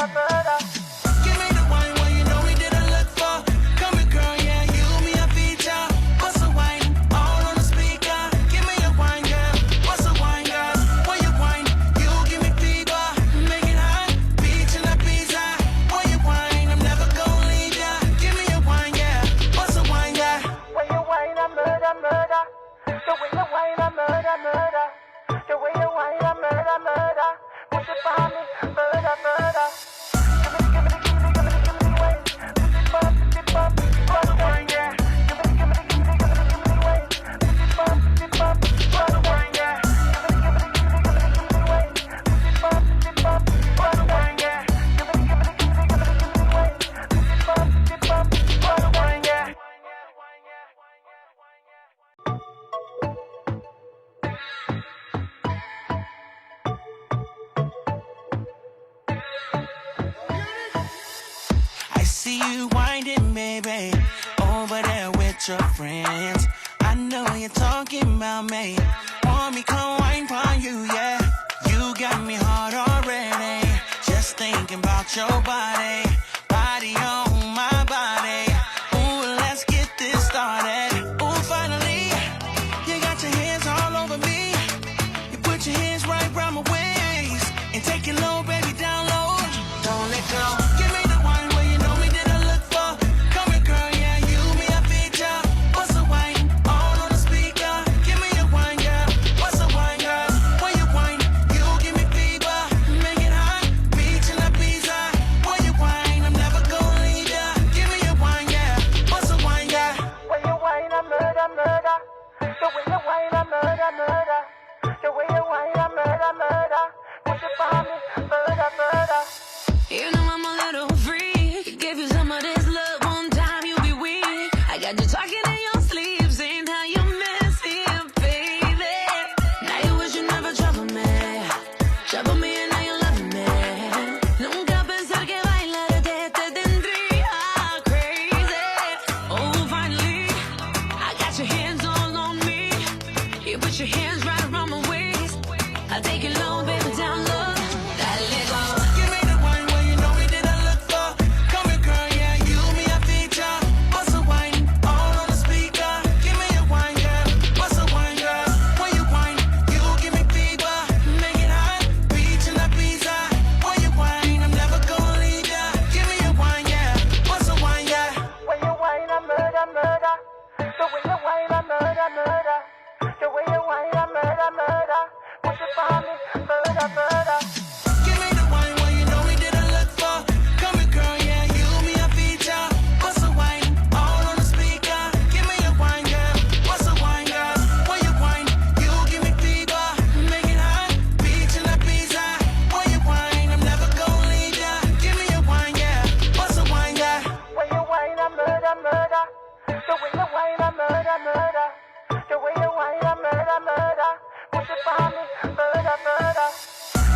Give me the wine when you know we didn't look for. Come here, girl, yeah, you, me, a feature. What's the wine? All on the speaker. Give me your wine, girl. What's the wine, girl? When you wine, you give me fever. Make it hot, beach and a pizza. When you wine, I'm never gonna leave ya. Give me your wine, yeah. What's the wine, yeah? When you whine, I murder, murder. The way you whine, I murder, murder. The way you whine, I murder, murder. Push it for me, murder, murder. Give me, give me, give me, give me, give me wine. Push it bump, push it bump, push it wine, yeah. Give me, give me, give me, give me, give me wine. Push it bump, push it bump, push it wine, yeah. Give me, give me, give me, give me, give me wine. Push it bump, push it bump, push it wine, yeah. Give me, give me, give me, give me, give me wine. Push it bump, push it bump, push it wine, yeah. I see you winding, baby, over there with your friends. I know you're talking about me. Want me come wine for you, yeah. You got me hard already. Just thinking about your body, body on my body. Ooh, let's get this started. Ooh, finally, you got your hands all over me. You put your hands right around my waist and take it low, baby, down low. Don't let go. Give me the wine where you know we didn't look for. Come here, girl, yeah, you, me, a feature. What's the wine? All on the speaker. Give me your wine, girl. What's the wine, girl? When you wine, you give me fever. Make it hot, beach and a pizza. When you wine, I'm never gonna leave ya. Give me your wine, yeah. What's the wine, yeah? When you whine, I murder, murder. The way you whine, I murder, murder. The way you whine, I murder, murder. Push it for me, murder, murder. You know I'm a little freak. Give you some of this love one time, you'll be weak. I got you talking in your sleep, saying how you miss him, baby. Now you wish you never trouble me. Trouble me and now you love me. Nunca pensar que bailarte te tendría crazy. Oh, finally, I got your hands all on me. You put your hands right around my waist. I take it low, baby, down low. That let go. Give me the wine where you know we didn't look for. Come here, girl, yeah, you, me, a feature. What's the wine? All on the speaker. Give me your wine, girl. What's the wine, girl? When you wine, you give me fever. Make it hot, beach and a pizza. When you wine, I'm never gonna leave ya. Give me your wine, yeah. What's the wine, yeah? When you whine, I murder, murder. The way you whine, I murder, murder. The way you whine, I murder, murder. Push it for me, murder, murder. Give me the wine where you know we didn't look for. Come here, girl, yeah, you, me, a feature. What's the wine? All on the speaker. Give me your wine, girl. What's the wine, girl? When you wine, you give me fever. Make it hot, beach and a pizza. When you wine, I'm never gonna leave ya. Give me your wine, yeah. What's the wine, yeah? When you whine, I murder, murder. The way you whine, I murder, murder. The way you whine, I murder, murder. Push it for me, murder, murder.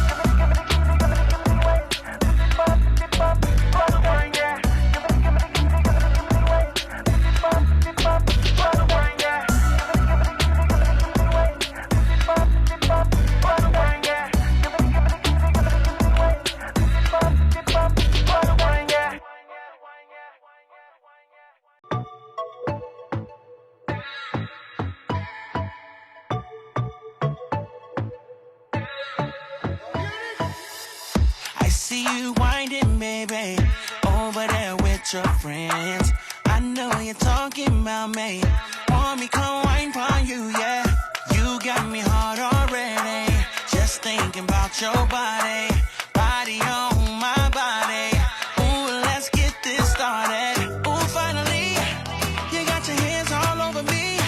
Give me, give me, give me, give me, give me wine. Push it bump, push it bump, push it wine, yeah. Give me, give me, give me, give me, give me wine. Push it bump, push it bump, push it wine, yeah. Give me, give me, give me, give me, give me wine. Push it bump, push it bump, push it wine, yeah. Give me, give me, give me, give me, give me wine. Push it bump, push it bump, push it wine, yeah. I see you winding, baby, over there with your friends. I know you're talking about me. Want me come wine for you, yeah. You got me hard already. Just thinking about your body, body on my body. Ooh, let's get this started. Ooh, finally, you got your hands all over me.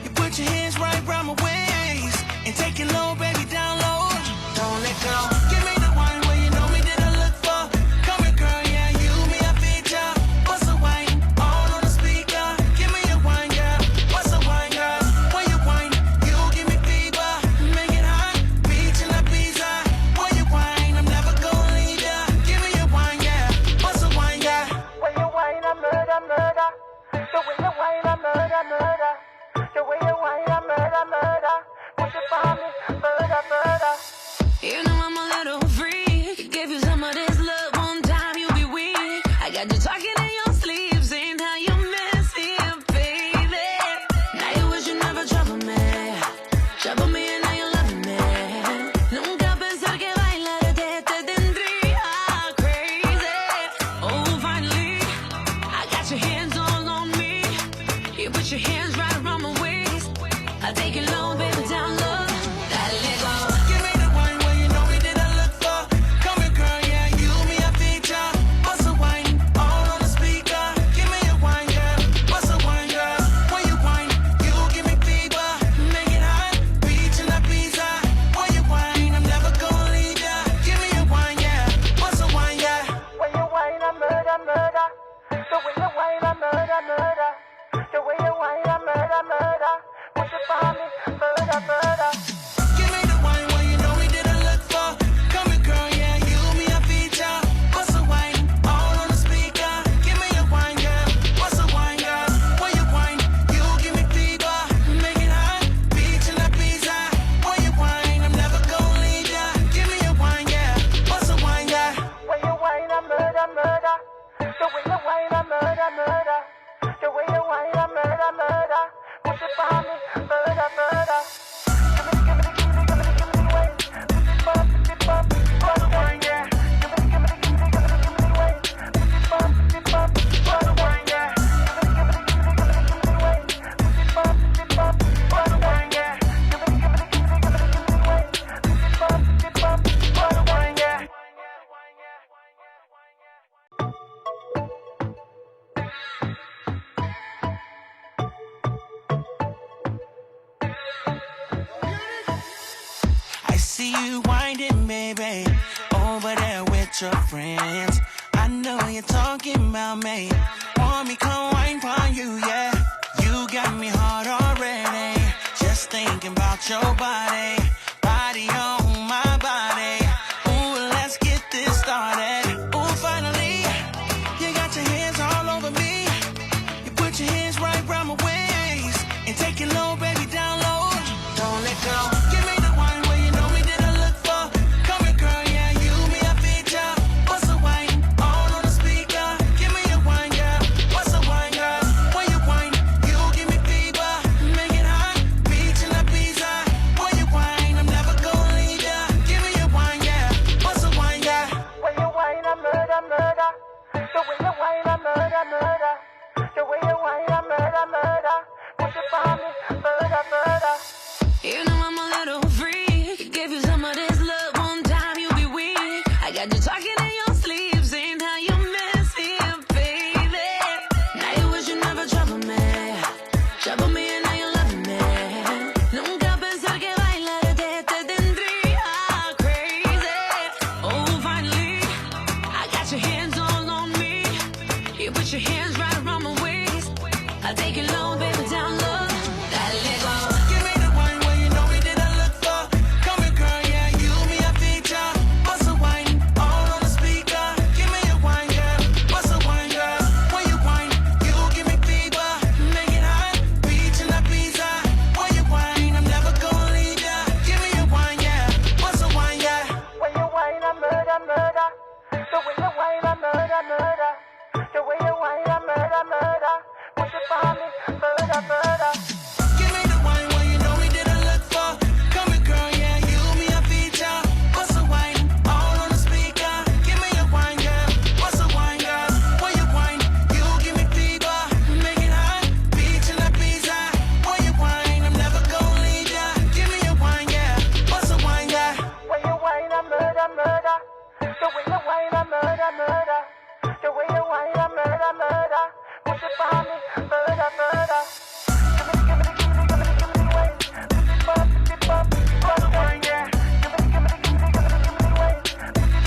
You put your hands right around my waist and take it low, baby, down low. Don't let go. Give me the wine where you know we didn't look for. Come here, girl, yeah, you, me, a feature. What's the wine? All on the speaker. Give me your wine, girl. What's the wine, girl? When you wine, you give me fever. Make it hot, beach and a pizza. When you wine, I'm never gonna leave see you winding, baby, over there with your friends. I know you're talking about me. Want me come wine for you, yeah. You got me hard already. Just thinking about your body, body on my body. Ooh, let's get this started. Ooh, finally, you got your hands all over me. You put your hands right round my waist and take it low, baby, down low. Don't let go. Give me the wine where you know me did I look for. Come here, girl, yeah, you me a feature. What's the wine? All on the speaker. Give me a wine, girl. What's the wine, girl? When you wine, you give me fever. Make it hot, beach and a pizza. When you wine, I'm never gonna leave ya. Give me a wine, yeah. What's the wine, girl? When you wine, I murder, murder. The way you wine, I murder, murder. The way you wine, I murder, murder. Push it for me, murder, murder. You know I'm a little freak. Give you some of this love one time, you'll be weak. I got you talking in your sleep, saying how you miss him, baby. Now you wish you never trouble me. Trouble me and now you're loving me. Nunca pensé que bailarte te tendría crazy. Oh, finally, I got your hands all on me. You put your hands right around my waist. I take it low, baby, down low. That let go. Give me the wine where you know me did I look for. Come here, girl, yeah, you me a feature. What's the wine? All on the speaker. Give me a wine, girl. What's the wine, girl? When you wine, you give me fever. Make it hot, beach and a pizza. When you wine, I'm never gonna leave ya. Give me a wine, yeah. What's the wine, yeah? When you wine, I murder, murder. The way you wine, I murder, murder. The way you wine, I murder, murder. Push it for me, murder, murder. Give me the wine where you know me did I look for. Come here, girl, yeah, you me a feature. What's the wine? All on the speaker. Give me a wine, girl. What's the wine, girl? When you wine, you give me fever. Make it hot, beach and a pizza. When you wine, I'm never gonna leave ya. Give me a wine, yeah. What's the wine, yeah? When you wine, I murder, murder. The way you wine, I murder, murder. The way you wine, I murder, murder. Push it for me, murder, murder. Give me, give me, give me, give me, give me the wine. Push it for, what's the wine, yeah. Give me, give me, give me, give me, give me the wine. Push it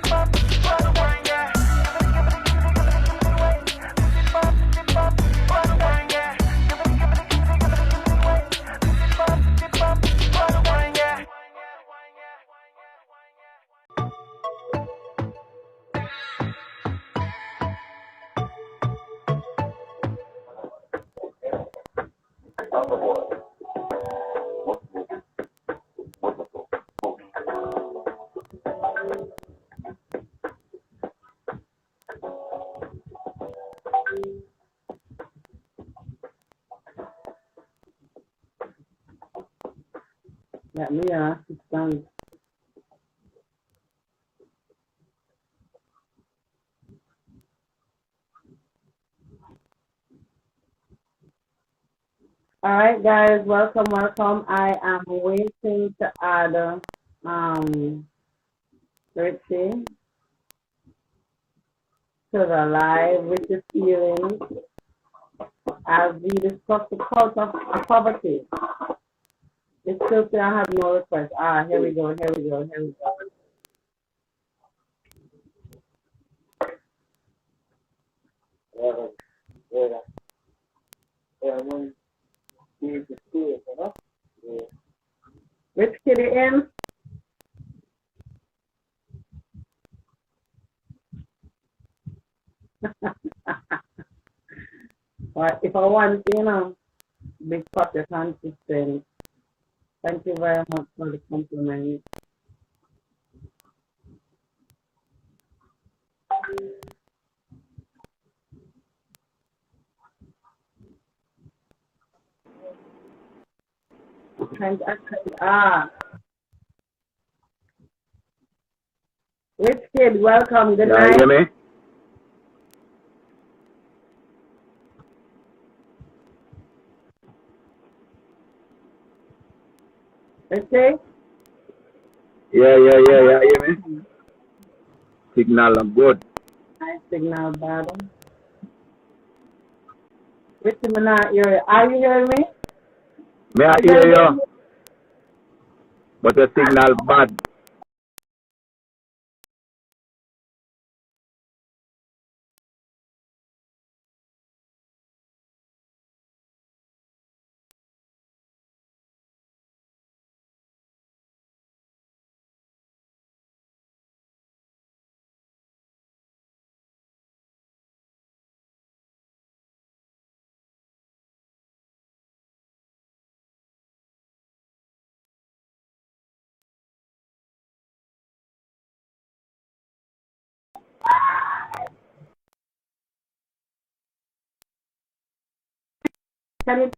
for, what's the wine, yeah. Give me, give me, give me, give me, give me the wine. Push it for, what's the wine, yeah. Give me, give me, give me, give me, give me the wine. Push it for, what's the wine, yeah. Let me sit down. All right, guys, welcome, welcome. I am waiting to add Richie to the live with the feelings as we discuss the cult of poverty. It's still I have no request. Here we go, here we go, here we go. Which kid in? But if I want, big pocket consistent. Thank you very much for the compliment. Rich kid, welcome. Good night. You hear me? Okay? Yeah. You hear me? Signal good. Nice signal, battle. Richie, are you hearing me? May I hear you? but the signal bad. Can you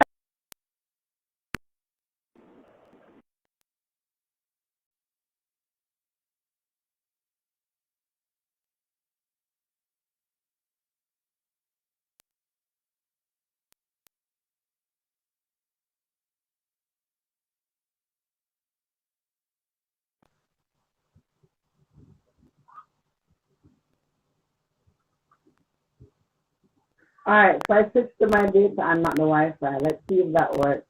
Alright, so I switched to my data and not the Wi-Fi. Let's see if that works.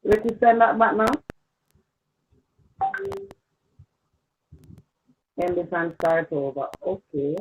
Richie, send that back now. End this and start over. Okay.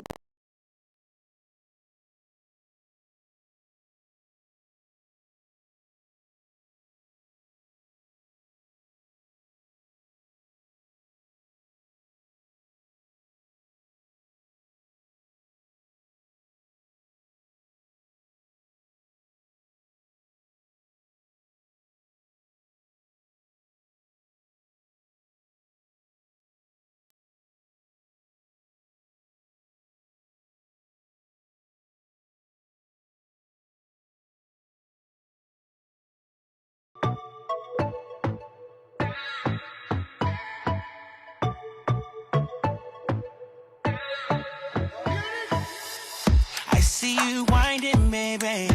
I see you winding, baby,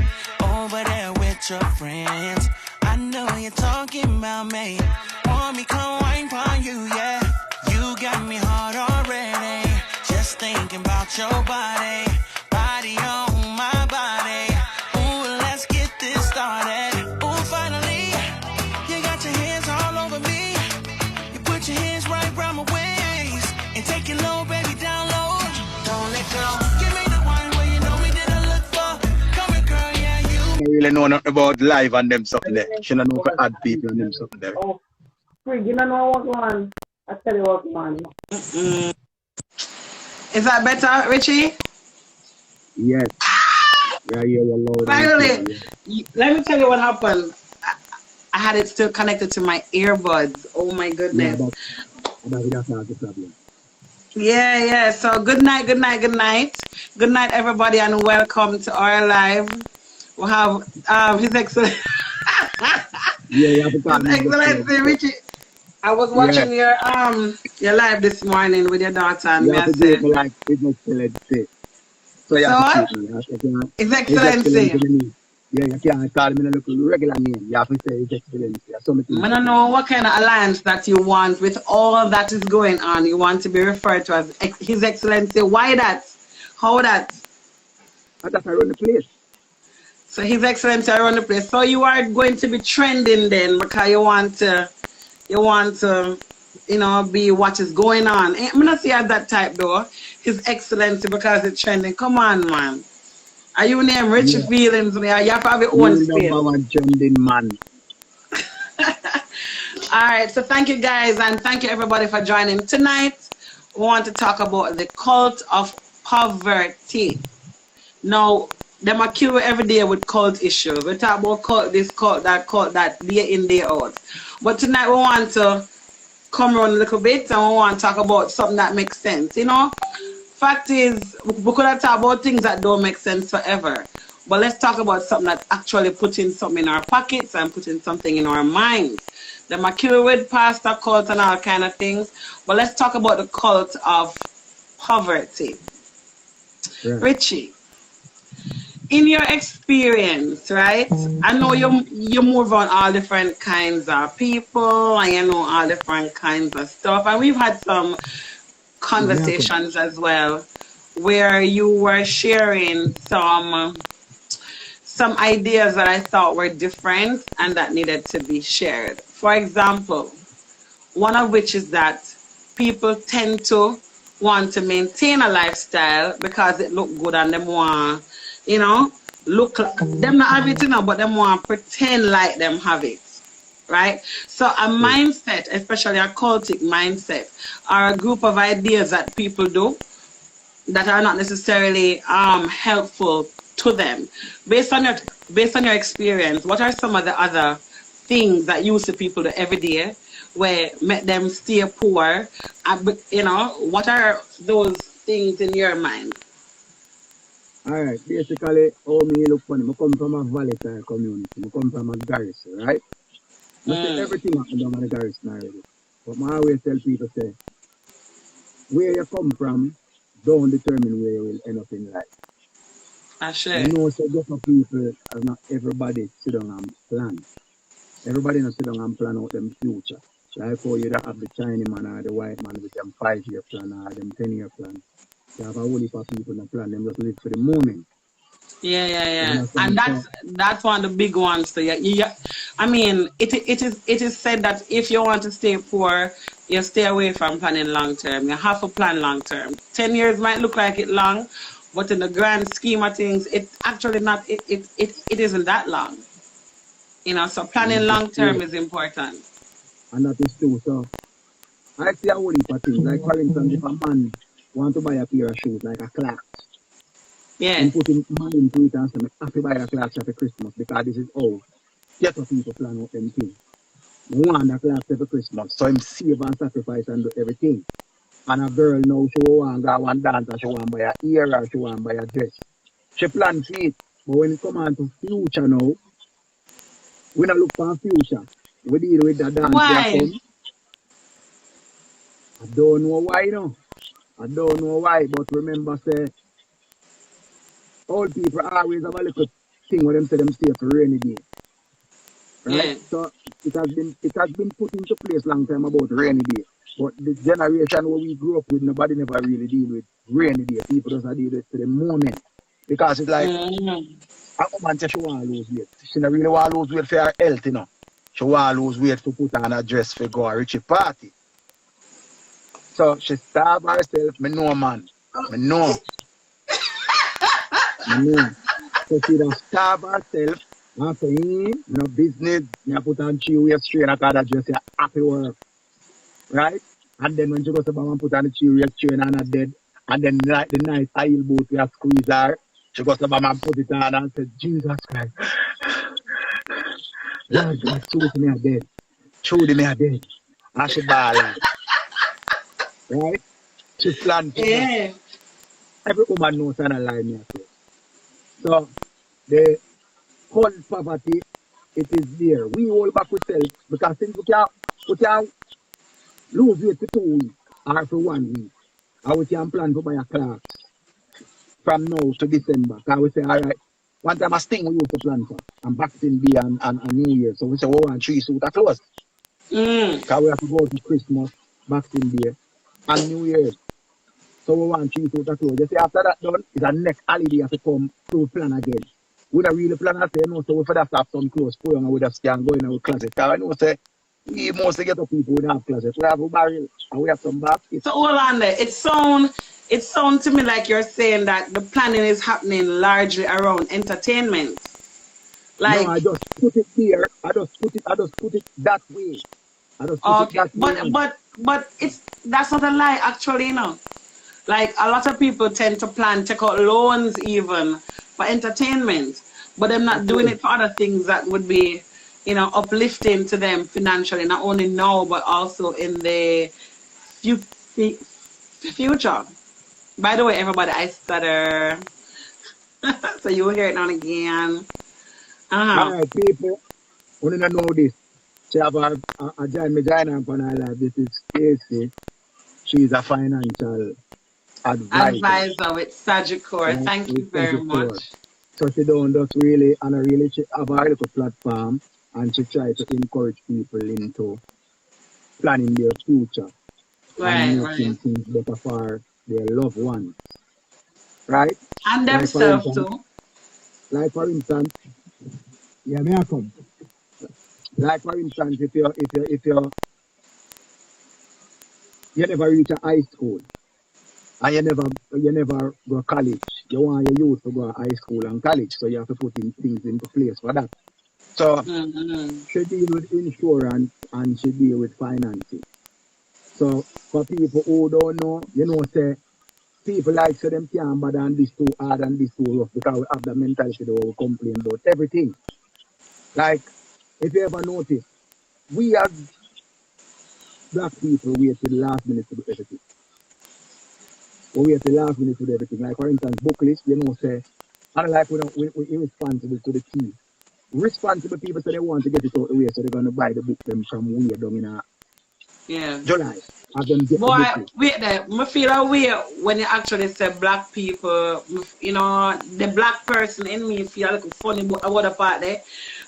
over there with your friends. I know you're talking about me. Want me come wine for you, yeah. You got me hard already. Just thinking about your body. Body on my body. Ooh, let's get this started. Ooh, finally, you got your hands all over me. You put your hands right around my waist. And take it low, baby, down low. Don't let go. Give me the one where you know me did I look for. Come here, girl, yeah, you. I really know nothing about live and them something there. She don't know for add people and them something there. Oh, Frig, you don't know what one. I tell you what one. Is that better, Richie? Yes. Yeah, you're loud. Finally, let me tell you what happened. I had it still connected to my earbuds. Oh my goodness. That's not the problem. Yeah. So good night. Good night, everybody, and welcome to our live. We have His Excellency. Yeah, you have to His Excellency Richie. I was watching your live this morning with your daughter, and you have to do it like His Excellency. So you have to treat me. His Excellency. Yeah, you can't call me a little regular name. You have to say His Excellency. I don't know what kind of alliance that you want with all that is going on. You want to be referred to as His Excellency. Why that? How that? That's I run the place. So His Excellency around the place. So you are going to be trending then because you want to, be what is going on. I'm not saying that type though. His Excellency because it's trending. Come on, man. Are you named Richie Feelings? You have to have your own space. Number one trending man. All right. So thank you guys and thank you everybody for joining tonight. We want to talk about the cult of poverty. Now, them are kill every day with cult issues. We talk about cult this, cult that, day in, day out. But tonight we want to come around a little bit and we want to talk about something that makes sense, Fact is, we could have talked about things that don't make sense forever. But let's talk about something that's actually putting something in our pockets and putting something in our minds. Them are kill with pastor cult and all kind of things. But let's talk about the cult of poverty. Yeah. Richie, in your experience, right? I know you move on all different kinds of people and you know all different kinds of stuff. And we've had some conversations as well where you were sharing some some ideas that I thought were different and that needed to be shared. For example, one of which is that people tend to want to maintain a lifestyle because it look good and them want, you know, look like them not have it, you know, but them want pretend like them have it. Right? So a mindset, especially a cultic mindset, are a group of ideas that people do that are not necessarily helpful to them. Based on your experience, what are some of the other things that you see people do every day where make them stay poor? You know, what are those things in your mind? All right, basically, how me look funny, I come from a volatile community. I come from a garrison, right? I say everything happen down in the garrison already. But I always tell people, say, where you come from don't determine where you will end up in life. I You should. know, so just for people, not everybody sit down and plan. Everybody not sit down and plan out them future. Like how you don't have the Chinese man or the white man with them 5-year plan or them 10-year plan. You have a whole heap of people that plan, them just live for the moment. Yeah. You And understand? So, that's one of the big ones. So I mean, it is said that if you want to stay poor, you stay away from planning long term. You have to plan long term. 10 years might look like it long, but in the grand scheme of things, it actually not. It isn't that long. You know, so and planning that is long true. term is important. And that is true. So, I see a whole heap of things. Like, for instance, if a man want to buy a pair of shoes, like a clock, Yeah. him put him mind into it and say, I have to buy a clock for Christmas because this is how get of people plan out them things. Want that clock for Christmas. So him save and sacrifice and do everything. And a girl now, she want to go and dance and she want to buy a ear or she want to buy a dress. She plan for it. But when it come on to future now, we not look for future. We deal with the dance there Why? come. I don't know why no. I don't know why, but remember say old people always have a little thing where them say them stay for rainy day. Right? Yeah. So it has been put into place long time about rainy day. But the generation where we grew up with, nobody never really deal with rainy day. People just deal with it to the moment. Because it's like Mm-hmm. a woman say she want to lose weight. She don't really want to lose weight for her health, you know. She want to lose weight to put on a dress for go a Richie party. So she starve herself. Me know, man. Me know. Me know. So she just starve herself. And say, no business. Me a put on 3 waist train. I call that dress a happy work. Right? And then when she goes about and put on the 3 waist train and a dead. And then like the nice oil boat we have squeeze her. She goes about and put it on and said, Jesus Christ. Lord God, truly me a dead. Truly me a dead. And she ball out. Right? She plan for that. Yeah. Every woman knows and I lie me at it. So the whole poverty, it is there. We hold back ourselves because since we can lose weight for 2 weeks or for 1 week, and we can plan to buy a clock from now to December. Because we say, all right, one time a thing we used to plan for, and Boxing Day and New Year. So we say, we want 3 suits of clothes. Mm. Because we have to go to Christmas, Boxing Day, and New Year. So we want 3 suits of clothes. You see, after that done, it's a next holiday to come to plan again. We don't really plan to say, no, so we for that have some clothes for you and we just can go in our closet. Because I know, say, we mostly get up people who don't have closet. We have a barrel and we have some baskets. So hold on there. It sound to me like you're saying that the planning is happening largely around entertainment. No, Like, I just put it there. I just put it that way. I just put it okay, that way. but that's not a lie actually, you know. Like a lot of people tend to plan, take out loans even for entertainment, but they're not doing Okay. it for other things that would be, you know, uplifting to them financially, not only now but also in the future. By the way, everybody, I stutter, so you will hear it now and again. All Uh-huh. right, people. We don't know this. She have a giant vagina on her life. This is Stacy. She's a financial advisor. Advisor with Sagicor. Right? Thank With you very Sagittarius. much. So she don't just really, and I really, she have a little platform and she try to encourage people into planning their future and Right. making things better for their loved ones. Right? And Like for themselves instance, too. Like for instance, yeah, may I come? Like for instance, you never reach a high school and you never go college, you want your youth to go to high school and college, so you have to put in things into place for that. So Mm-hmm. she deal with insurance and she deal with financing. So for people who don't know, say people like say them can't bother and this too hard and this too rough because we have the mentality that we complain about everything. Like if you ever notice, we as black people wait till the last minute to do everything. We wait till the last minute to do everything. Like for instance, book list, say, and like we irresponsible to the T. Responsible people say they want to get it out the way, so they're gonna buy the book them from way down in Yeah. July. Have them get the Boy, book list. wait there. I feel a way when you actually say black people. You know, the black person in me feel like funny about the part there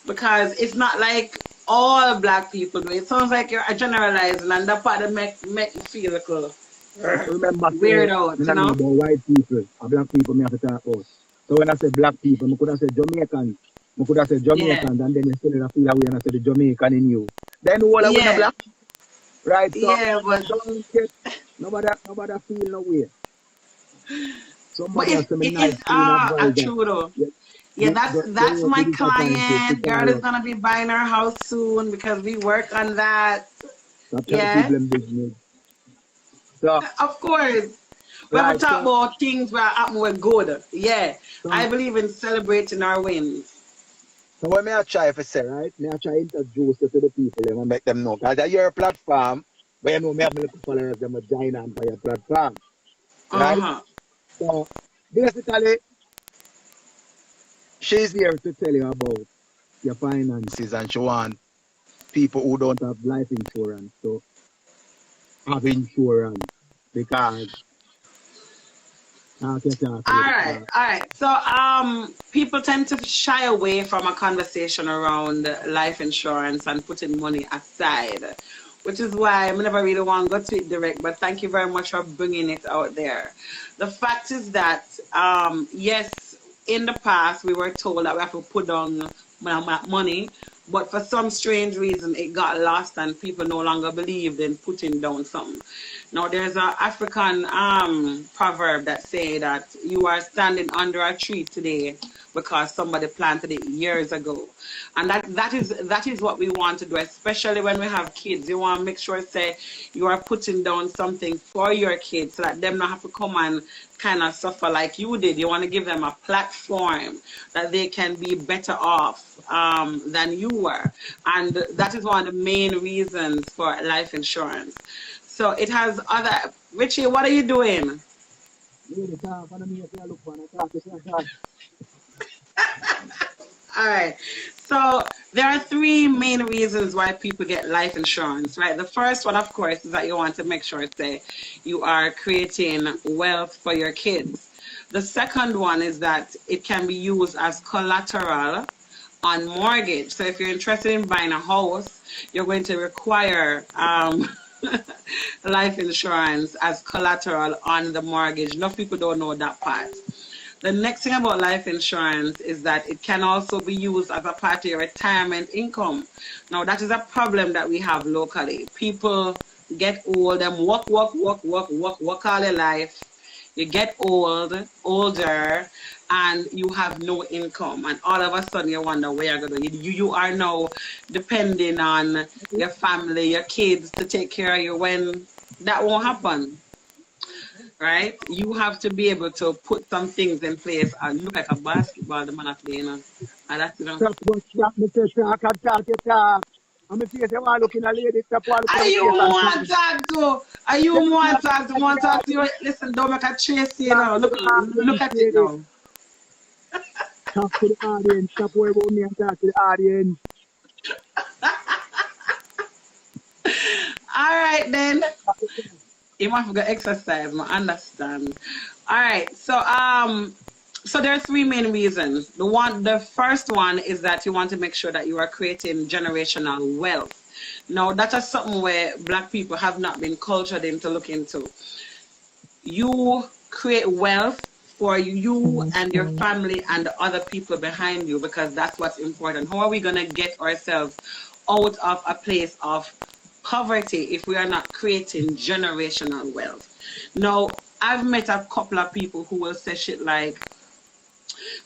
because it's not like all black people do. It sounds like you're generalizing, and that part that make you feel like Remember, say, weird out, I you don't know know? about white people or black people, me have to talk about. So when I say black people, I could have said Jamaicans. I could have said Yeah, Jamaicans, and then you still feel away and I said the Jamaican in you. Then all are we not yeah, black, right? So yeah, don't get nobody feel no way. but Somebody has it's some it nice is clean advice that true though. yeah, Yeah, that's don't my give it a time to client. Girl call is up. gonna be buying her house soon because we work on that. Stop trying to Yeah, people in business. So of course. When we right, talk about things where happen with good, yeah, I so believe in celebrating our wins. so what may I try to say, right? May I try to introduce you to the people and make them know. Because you're a platform, but you know me have my little followers them a join on for your platform. Uh Right? huh. So basically she's here to tell you about your finances and she want people who don't have life insurance to have insurance because I can talk a All little right, all right. So, people tend to shy away from a conversation around life insurance and putting money aside, which is why I never really want to go to it direct. But thank you very much for bringing it out there. The fact is that, yes, in the past we were told that we have to put down money, but for some strange reason it got lost and people no longer believed in putting down something. Now there's an African proverb that say that you are standing under a tree today because somebody planted it years ago, and that is what we want to do, especially when we have kids. You want to make sure say you are putting down something for your kids so that them not have to come and kind of suffer like you did. You want to give them a platform that they can be better off than you were, and that is one of the main reasons for life insurance. So it has other. Richie, what are you doing? really talk and me if you look for and talk to talk. All right. So there are three main reasons why people get life insurance, right? The first one, of course, is that you want to make sure say you are creating wealth for your kids. The second one is that it can be used as collateral on mortgage. So if you're interested in buying a house, you're going to require life insurance as collateral on the mortgage. Enough people don't know that part. The next thing about life insurance is that it can also be used as a part of your retirement income. Now, that is a problem that we have locally. People get old, them work all their life. You get older, and you have no income. And all of a sudden, you wonder where you're going to. You are now depending on your family, your kids to take care of you when that won't happen, right? You have to be able to put some things in place. And you look like a basketball, the man are playing. And that's, Stop but stop me say talk and talk your talk. I'm a face you want looking a lady, stop one looking Are at you face and more talk. talk to? Are you Yes, more me have to talk to? talk to Want the talk to you? audience. Listen, don't make a chase you Talk now. to Look, the audience, look at it lady. now. Talk to the audience. Stop worrying about me and talk to the audience. All right, then. You might have to exercise, I understand. All right. So there are three main reasons. The first one is that you want to make sure that you are creating generational wealth. Now that is something where black people have not been cultured into look into. You create wealth for you and your family and the other people behind you, because that's what's important. How are we going to get ourselves out of a place of poverty if we are not creating generational wealth? Now, I've met a couple of people who will say shit like,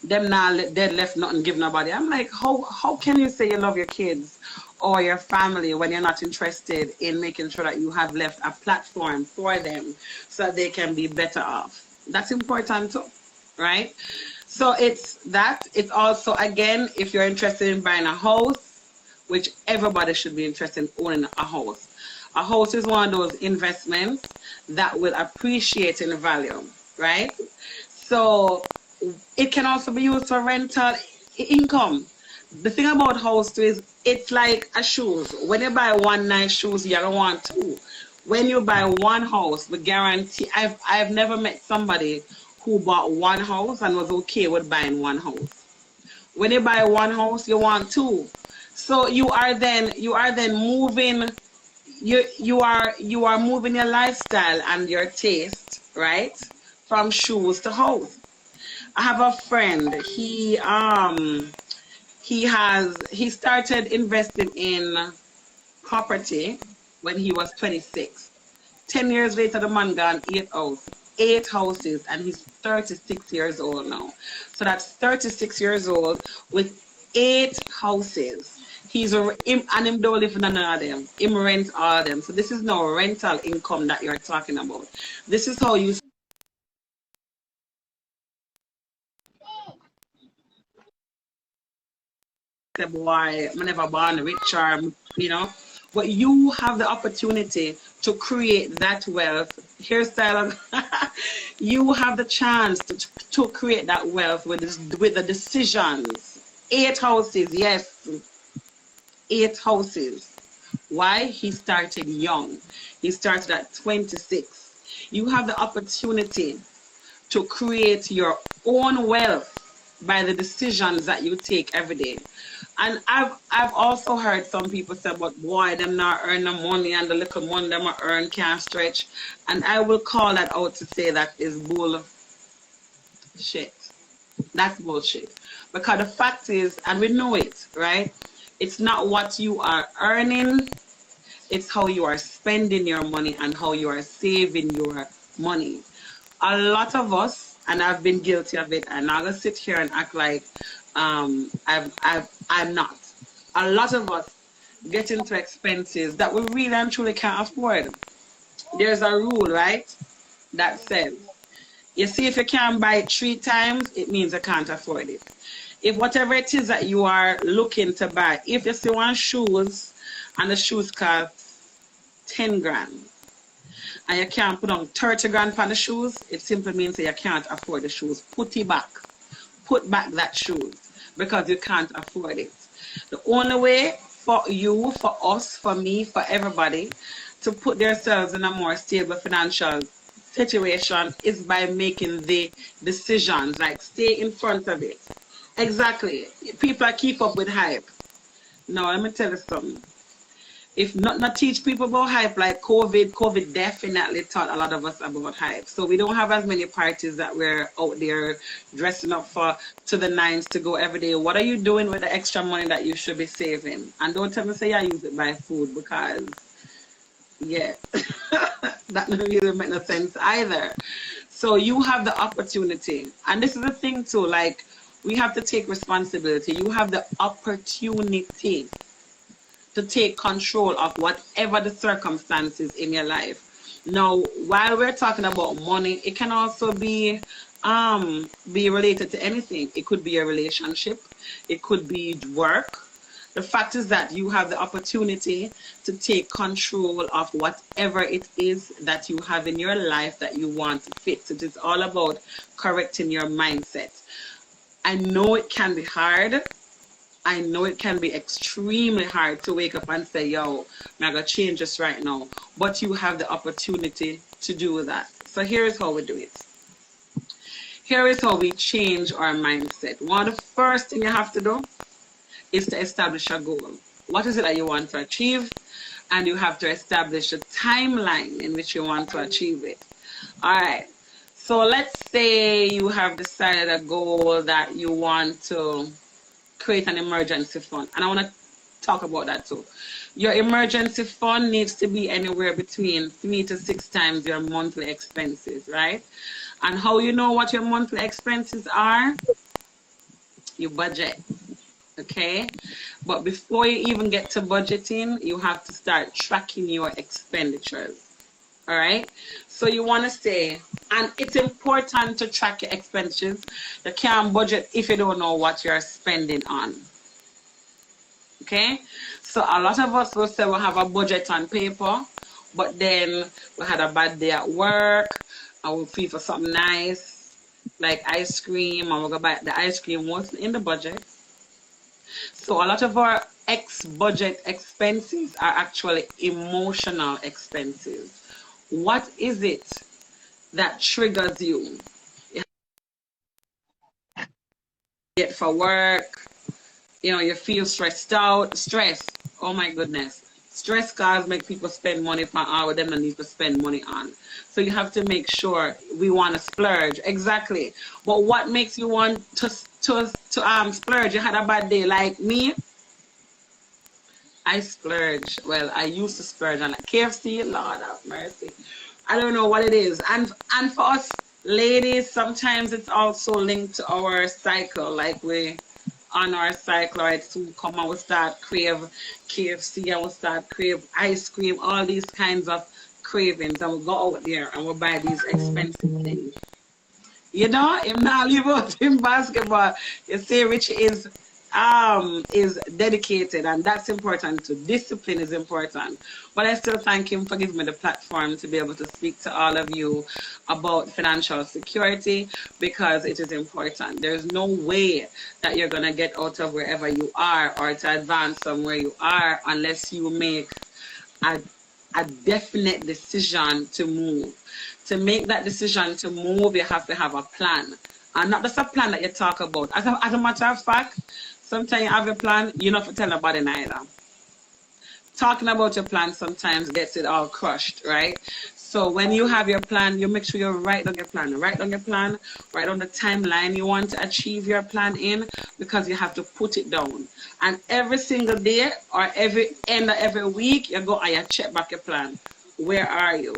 them now dead left nothing give nobody. I'm like, how can you say you love your kids or your family when you're not interested in making sure that you have left a platform for them so that they can be better off? That's important too, right? So it's that. It's also, again, if you're interested in buying a house, which everybody should be interested in owning a house. A house is one of those investments that will appreciate in value, right? So it can also be used for rental income. The thing about house too is it's like a shoes. When you buy one nice shoes, you don't want two. When you buy one house, we guarantee. I've never met somebody who bought one house and was okay with buying one house. When you buy one house, you want two. So you are then moving. You are moving your lifestyle and your taste, right, from shoes to house. I have a friend. He started investing in property when he was 26. 10 years later, the man got 8 houses, and he's 36 years old now. So that's 36 years old with 8 houses. And him don't live in none of them. Him rent all of them. So this is no rental income that you're talking about. This is how you say, boy, I never born rich, or, you know. But you have the opportunity to create that wealth. Hairstyle, you have the chance to create that wealth with the decisions. 8 houses, yes. 8 houses. Why? He started young. He started at 26. You have the opportunity to create your own wealth by the decisions that you take every day. And I've also heard some people say, but boy, them not earn the money, and the little money them earn can't stretch. And I will call that out to say that is bullshit. That's bullshit. Because the fact is, and we know it, right? It's not what you are earning, it's how you are spending your money and how you are saving your money. A lot of us, and I've been guilty of it, and I'm gonna sit here and act like I'm not. A lot of us get into expenses that we really and truly can't afford. There's a rule, right, that says, you see, if you can't buy it 3 times, it means you can't afford it. If whatever it is that you are looking to buy, if you see one shoes and the shoes cost 10 grand, and you can't put on 30 grand on the shoes, it simply means that you can't afford the shoes. Put it back. Put back that shoes, because you can't afford it. The only way for you, for us, for me, for everybody to put themselves in a more stable financial situation is by making the decisions, like stay in front of it. Exactly. People keep up with hype. No, let me tell you something. If not teach people about hype, like COVID definitely taught a lot of us about hype. So we don't have as many parties that we're out there dressing up for to the nines to go every day. What are you doing with the extra money that you should be saving? And don't tell me say I use it to buy food, because yeah, that doesn't really make no sense either. So you have the opportunity, and this is the thing too, like, we have to take responsibility. You have the opportunity to take control of whatever the circumstances in your life. Now, while we're talking about money, it can also be related to anything. It could be a relationship. It could be work. The fact is that you have the opportunity to take control of whatever it is that you have in your life that you want to fix. It is all about correcting your mindset. I know it can be hard. I know it can be extremely hard to wake up and say, yo, I'm going to change this right now. But you have the opportunity to do that. So here's how we do it. Here is how we change our mindset. One of the first thing you have to do is to establish a goal. What is it that you want to achieve? And you have to establish a timeline in which you want to achieve it. All right. So let's say you have decided a goal that you want to create an emergency fund. And I want to talk about that too. Your emergency fund needs to be anywhere between 3 to 6 times your monthly expenses, right? And how you know what your monthly expenses are? You budget, okay? But before you even get to budgeting, you have to start tracking your expenditures. All right, so you want to say, and it's important to track your expenditures. You can't budget if you don't know what you're spending on. Okay, so a lot of us will say we have a budget on paper, but then we had a bad day at work and we feel for something nice like ice cream, and we're gonna buy the ice cream wasn't in the budget. So a lot of our budget expenses are actually emotional expenses. What is it that triggers you? You get for work, you feel stressed out. Stress, oh my goodness. Stress cars make people spend money for hour them that need to spend money on. So you have to make sure we want to splurge. Exactly. But what makes you want to splurge? You had a bad day like me. I splurge. Well, I used to splurge on like KFC. Lord have mercy. I don't know what it is. And for us ladies, sometimes it's also linked to our cycle. Like we on our cycle, right? So we come and we start crave KFC and we start crave ice cream, all these kinds of cravings. And we go out there and we buy these expensive things. Him not leave out in basketball. You see, Richie is dedicated, and that's important too. Discipline is important. But I still thank him for giving me the platform to be able to speak to all of you about financial security, because it is important. There's no way that you're gonna get out of wherever you are or to advance from where you are unless you make a definite decision to move. To make that decision to move, you have to have a plan. And not just a plan that you talk about. As a matter of fact, sometimes you have a plan, you don't have to tell nobody neither. Talking about your plan sometimes gets it all crushed, right? So when you have your plan, you make sure you write down your plan. Write down your plan, write down the timeline you want to achieve your plan in, because you have to put it down. And every single day or every end of every week, you go and you check back your plan. Where are you?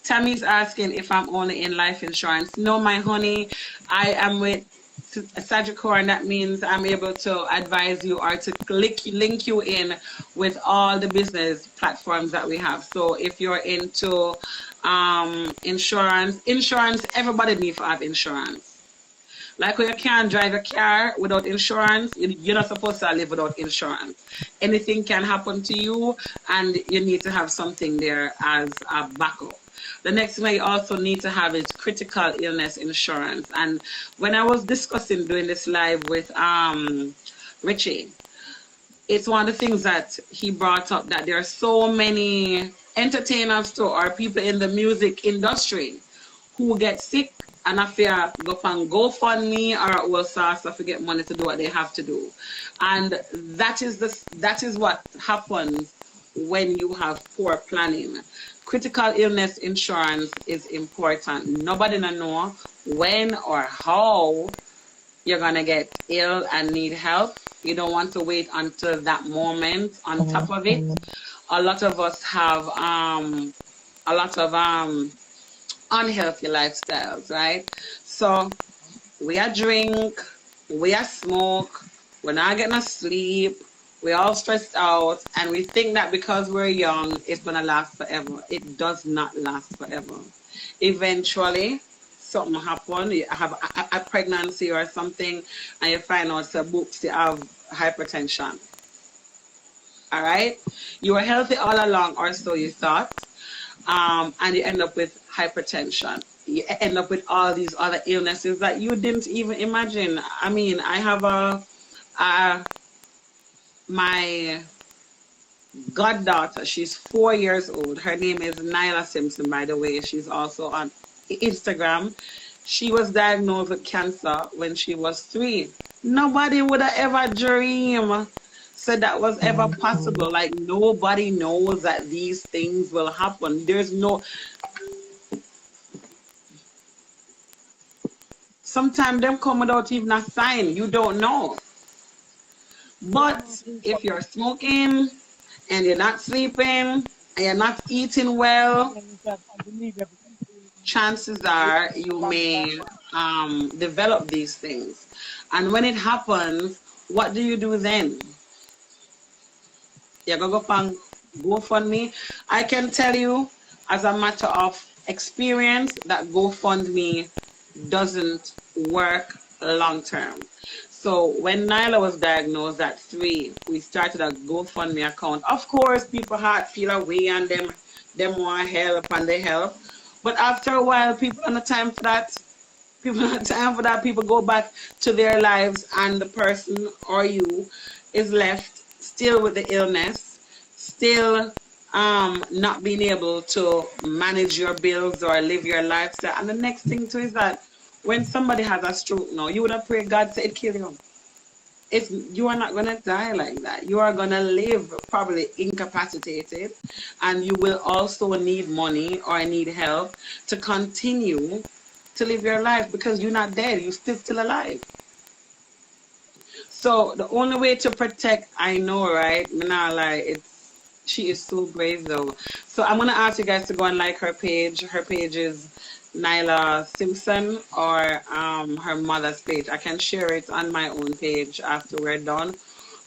Tammy's asking if I'm only in life insurance. No, my honey, I am with Sagicor, and that means I'm able to advise you or to link you in with all the business platforms that we have. So if you're into insurance, everybody needs to have insurance. Like when you can't drive a car without insurance, you're not supposed to live without insurance. Anything can happen to you, and you need to have something there as a backup. The next thing you also need to have is critical illness insurance. And when I was discussing doing this live with Richie, it's one of the things that he brought up, that there are so many entertainers too, or people in the music industry who get sick and I fear go on GoFundMe or will start to get money to do what they have to do. And that is what happens when you have poor planning. Critical illness insurance is important. Nobody know when or how you're gonna get ill and need help. You don't want to wait until that moment. On top of it, a lot of us have a lot of unhealthy lifestyles, right? So we are drink, we are smoke, we're not getting no sleep, we're all stressed out, and we think that because we're young, it's gonna last forever. It does not last forever. Eventually, something happen, you have a pregnancy or something, and you find out books you have hypertension. All right? You were healthy all along, or so you thought, and you end up with hypertension. You end up with all these other illnesses that you didn't even imagine. I mean, I have my goddaughter, she's 4 years old. Her name is Nyla Simpson, by the way. She's also on Instagram. She was diagnosed with cancer when she was 3. Nobody would have ever dreamed said that was ever possible. Like, nobody knows that these things will happen. There's no... sometimes them come without even a sign. You don't know. But if you're smoking and you're not sleeping and you're not eating well, chances are you may develop these things. And when it happens, what do you do then? You're going to go on GoFundMe. I can tell you, as a matter of experience, that GoFundMe doesn't work long term. So when Nyla was diagnosed at 3, we started a GoFundMe account. Of course, people heart feel away and them want help and they help. But after a while, people don't have time for that. People don't have time for that. People go back to their lives and the person or you is left still with the illness, still not being able to manage your bills or live your lifestyle. And the next thing too is that when somebody has a stroke now, you would have prayed God to kill you. You are not going to die like that. You are going to live probably incapacitated, and you will also need money or need help to continue to live your life because you're not dead. You're still alive. So the only way to protect, I know, right? I'm not lie, she is so brave though. So I'm gonna ask you guys to go and like her page. Her page is Nyla Simpson, or her mother's page. I can share it on my own page after we're done.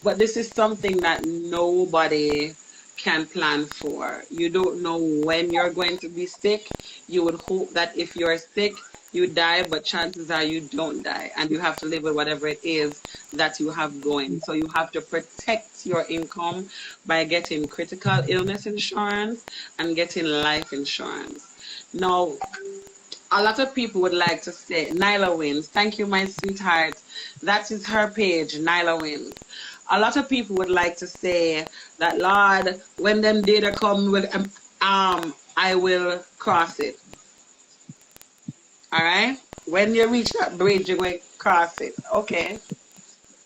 But this is something that nobody can plan for. You don't know when you're going to be sick. You would hope that if you're sick, you die, but chances are you don't die, and you have to live with whatever it is that you have going. So you have to protect your income by getting critical illness insurance and getting life insurance. Now, a lot of people would like to say, Nyla wins. Thank you, my sweetheart. That is her page, Nyla wins. A lot of people would like to say that, Lord, when them data come with, I will cross it. All right? When you reach that bridge, you're going to cross it. Okay.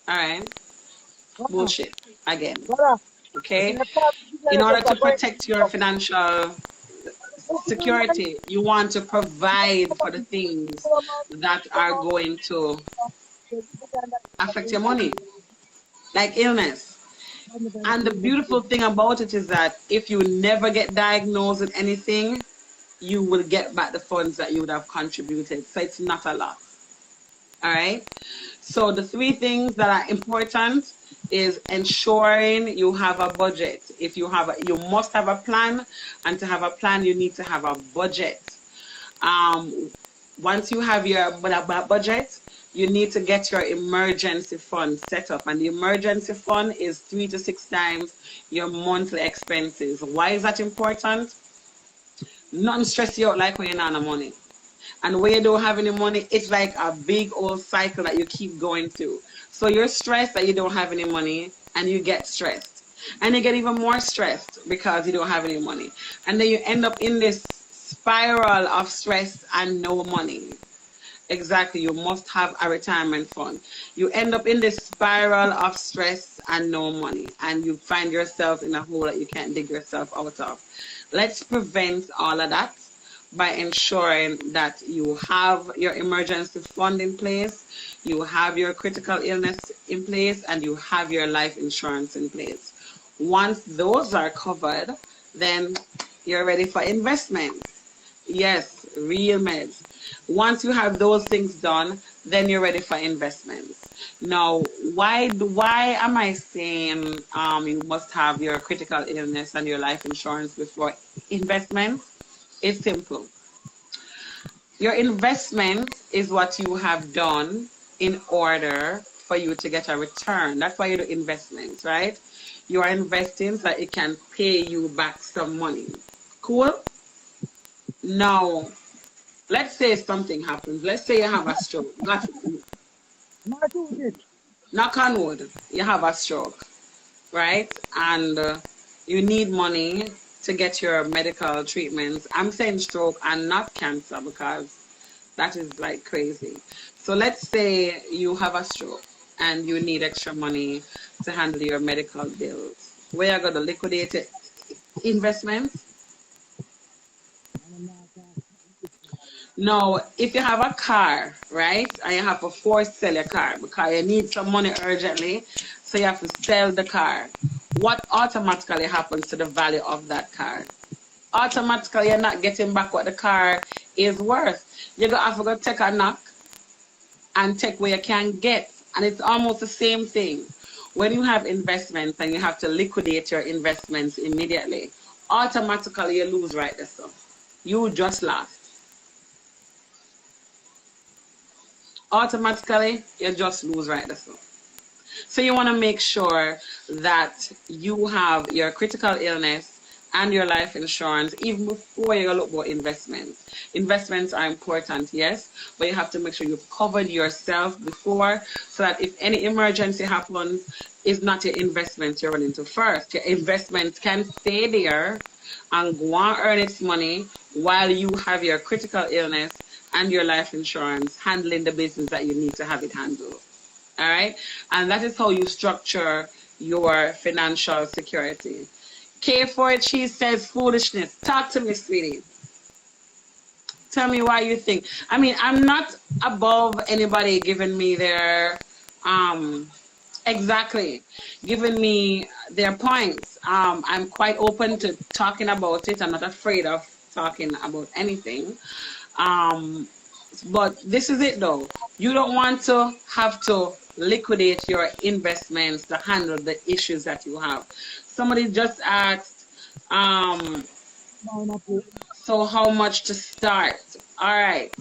All right. Bullshit. Again. Okay? In order to protect your financial security, you want to provide for the things that are going to affect your money, like illness. And the beautiful thing about it is that if you never get diagnosed with anything, you will get back the funds that you would have contributed. So it's not a lot. All right. So the 3 things that are important is ensuring you have a budget. If you must have a plan, and to have a plan, you need to have a budget. Once you have your budget, you need to get your emergency fund set up. And the emergency fund is 3 to 6 times your monthly expenses. Why is that important? Nothing stress you out like when you're not on money. And when you don't have any money, it's like a big old cycle that you keep going through. So you're stressed that you don't have any money, and you get stressed. And you get even more stressed because you don't have any money. And then you end up in this spiral of stress and no money. Exactly, you must have a retirement fund. You end up in this spiral of stress and no money, and you find yourself in a hole that you can't dig yourself out of. Let's prevent all of that by ensuring that you have your emergency fund in place, you have your critical illness in place, and you have your life insurance in place. Once those are covered, then you're ready for investment. Yes, real meds. Once you have those things done, then you're ready for investments. Now, why am I saying you must have your critical illness and your life insurance before investments? It's simple. Your investment is what you have done in order for you to get a return. That's why you do investments, right? You are investing so that it can pay you back some money. Cool? Now, let's say something happens. Let's say you have a stroke. Knock on wood, you have a stroke, right? And you need money to get your medical treatments. I'm saying stroke and not cancer because that is like crazy. So let's say you have a stroke and you need extra money to handle your medical bills. Where are you going to liquidate it? Investments? Now, if you have a car, right, and you have to force sell your car because you need some money urgently, so you have to sell the car, what automatically happens to the value of that car? Automatically, you're not getting back what the car is worth. You're going to have to go take a knock and take what you can get. And it's almost the same thing. When you have investments and you have to liquidate your investments immediately, automatically you lose right there. So you just lost. Automatically, you just lose right there. So you want to make sure that you have your critical illness and your life insurance even before you look about investments. Investments are important, yes, but you have to make sure you've covered yourself before so that if any emergency happens, it's not your investment you're running to first. Your investment can stay there and go and earn its money while you have your critical illness and your life insurance handling the business that you need to have it handled. All right? And that is how you structure your financial security. K for it, she says foolishness. Talk to me, sweetie. Tell me why you think. I mean, I'm not above anybody giving me their exactly giving me their points. I'm quite open to talking about it. I'm not afraid of talking about anything. But this is it though. You don't want to have to liquidate your investments to handle the issues that you have. Somebody just asked, so how much to start? All right.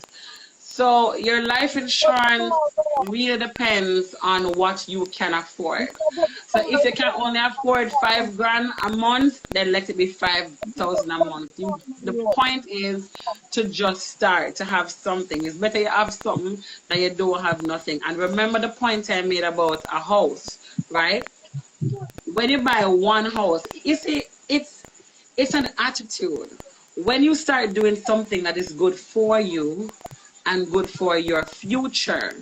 So your life insurance really depends on what you can afford. So if you can only afford $5,000 a month, then let it be 5,000 a month. The point is to just start, to have something. It's better you have something than you don't have nothing. And remember the point I made about a house, right? When you buy one house, you see, it's an attitude. When you start doing something that is good for you and good for your future,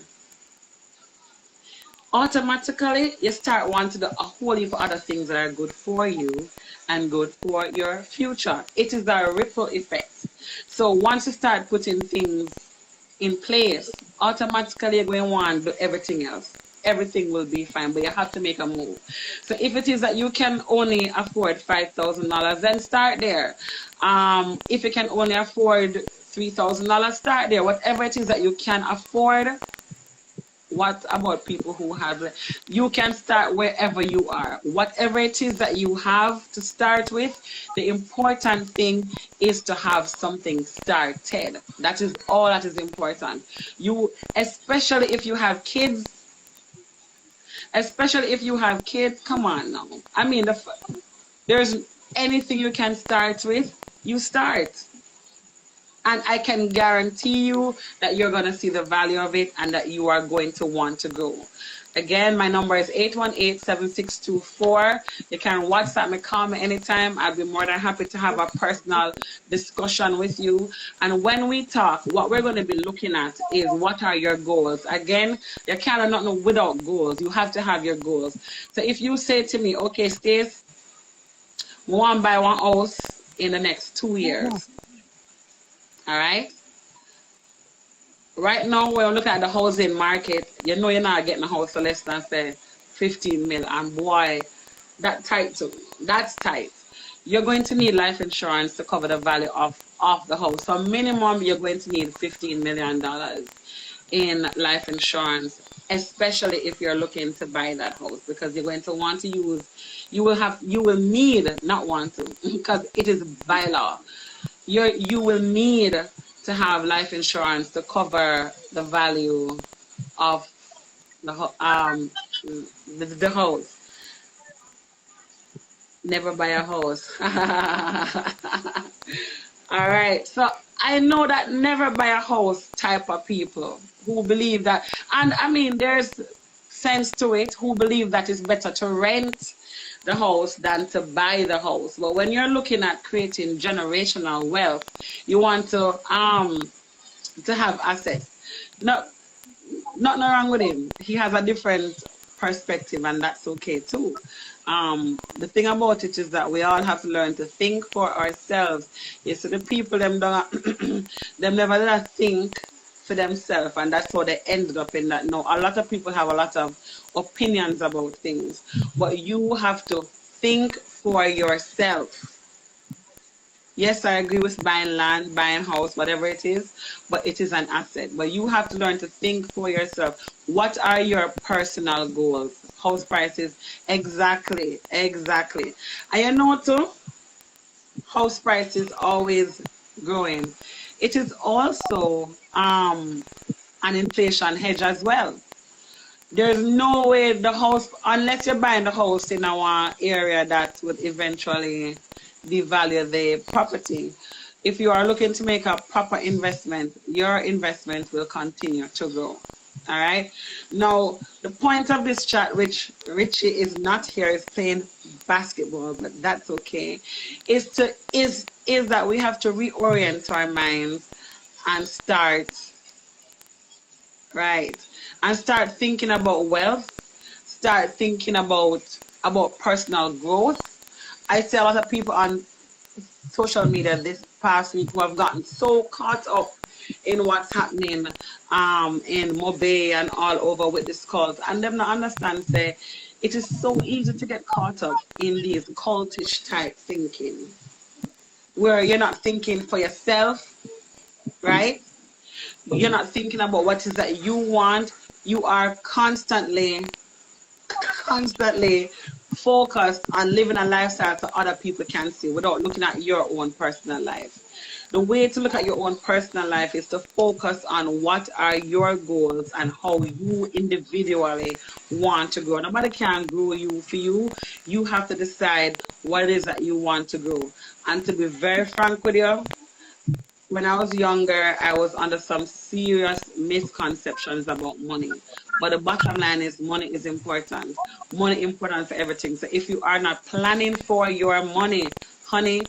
automatically you start wanting to do a whole heap of other things that are good for you and good for your future. It is a ripple effect. So once you start putting things in place, automatically you're going to want to do everything else. Everything will be fine, but you have to make a move. So if it is that you can only afford $5,000, then start there. If you can only afford $3,000, start there. Whatever it is that you can afford. What about people who have? You can start wherever you are. Whatever it is that you have to start with, the important thing is to have something started. That is all that is important. You, especially if you have kids. Especially if you have kids, come on now. I mean, there's anything you can start with, you start. And I can guarantee you that you're going to see the value of it and that you are going to want to go. Again, my number is 818-7624. You can WhatsApp me, call me anytime. I'll be more than happy to have a personal discussion with you. And when we talk, what we're going to be looking at is what are your goals. Again, you cannot know without goals. You have to have your goals. So if you say to me, okay, Stace, we want to buy one house in the next 2 years. All right? Right now, when you look at the housing market, you know you're not getting a house for less than, say, 15 mil. And boy, that's tight too. That's tight. You're going to need life insurance to cover the value of the house. So minimum, you're going to need $15 million in life insurance, especially if you're looking to buy that house, because you're going to want to use, you will need, not want to, because it is by law. You will need to have life insurance to cover the value of the house. Never buy a house. All right. So I know that never buy a house type of people who believe that, and I mean, there's sense to it, who believe that it's better to rent the house than to buy the house. But when you're looking at creating generational wealth, you want to have assets. Nothing wrong with him. He has a different perspective, and that's okay too. The thing about it is that we all have to learn to think for ourselves. You see, the people them don't them never let us think for themselves, and that's how they ended up in that. No, a lot of people have a lot of opinions about things, but you have to think for yourself. Yes, I agree with buying land, buying house, whatever it is, but it is an asset. But you have to learn to think for yourself. What are your personal goals? House prices, exactly. And you know too, house prices always growing. It is also an inflation hedge as well. There's no way the house, unless you're buying the house in our area that would eventually devalue the property. If you are looking to make a proper investment, your investment will continue to grow. All right. Now, the point of this chat, which Richie is not here, is playing basketball, but that's okay, is that we have to reorient our minds and start right and start thinking about wealth, start thinking about personal growth. I see a lot of people on social media this past week who have gotten so caught up in what's happening in Mobe and all over with this cult, and them not understand say it is so easy to get caught up in these cultish type thinking where you're not thinking for yourself, right? You're not thinking about what is that you want. You are constantly focused on living a lifestyle so other people can see without looking at your own personal life. The way to look at your own personal life is to focus on what are your goals and how you individually want to grow. Nobody can grow you for you. You have to decide what it is that you want to grow. And to be very frank with you, when I was younger, I was under some serious misconceptions about money. But the bottom line is money is important. Money important for everything. So if you are not planning for your money, honey,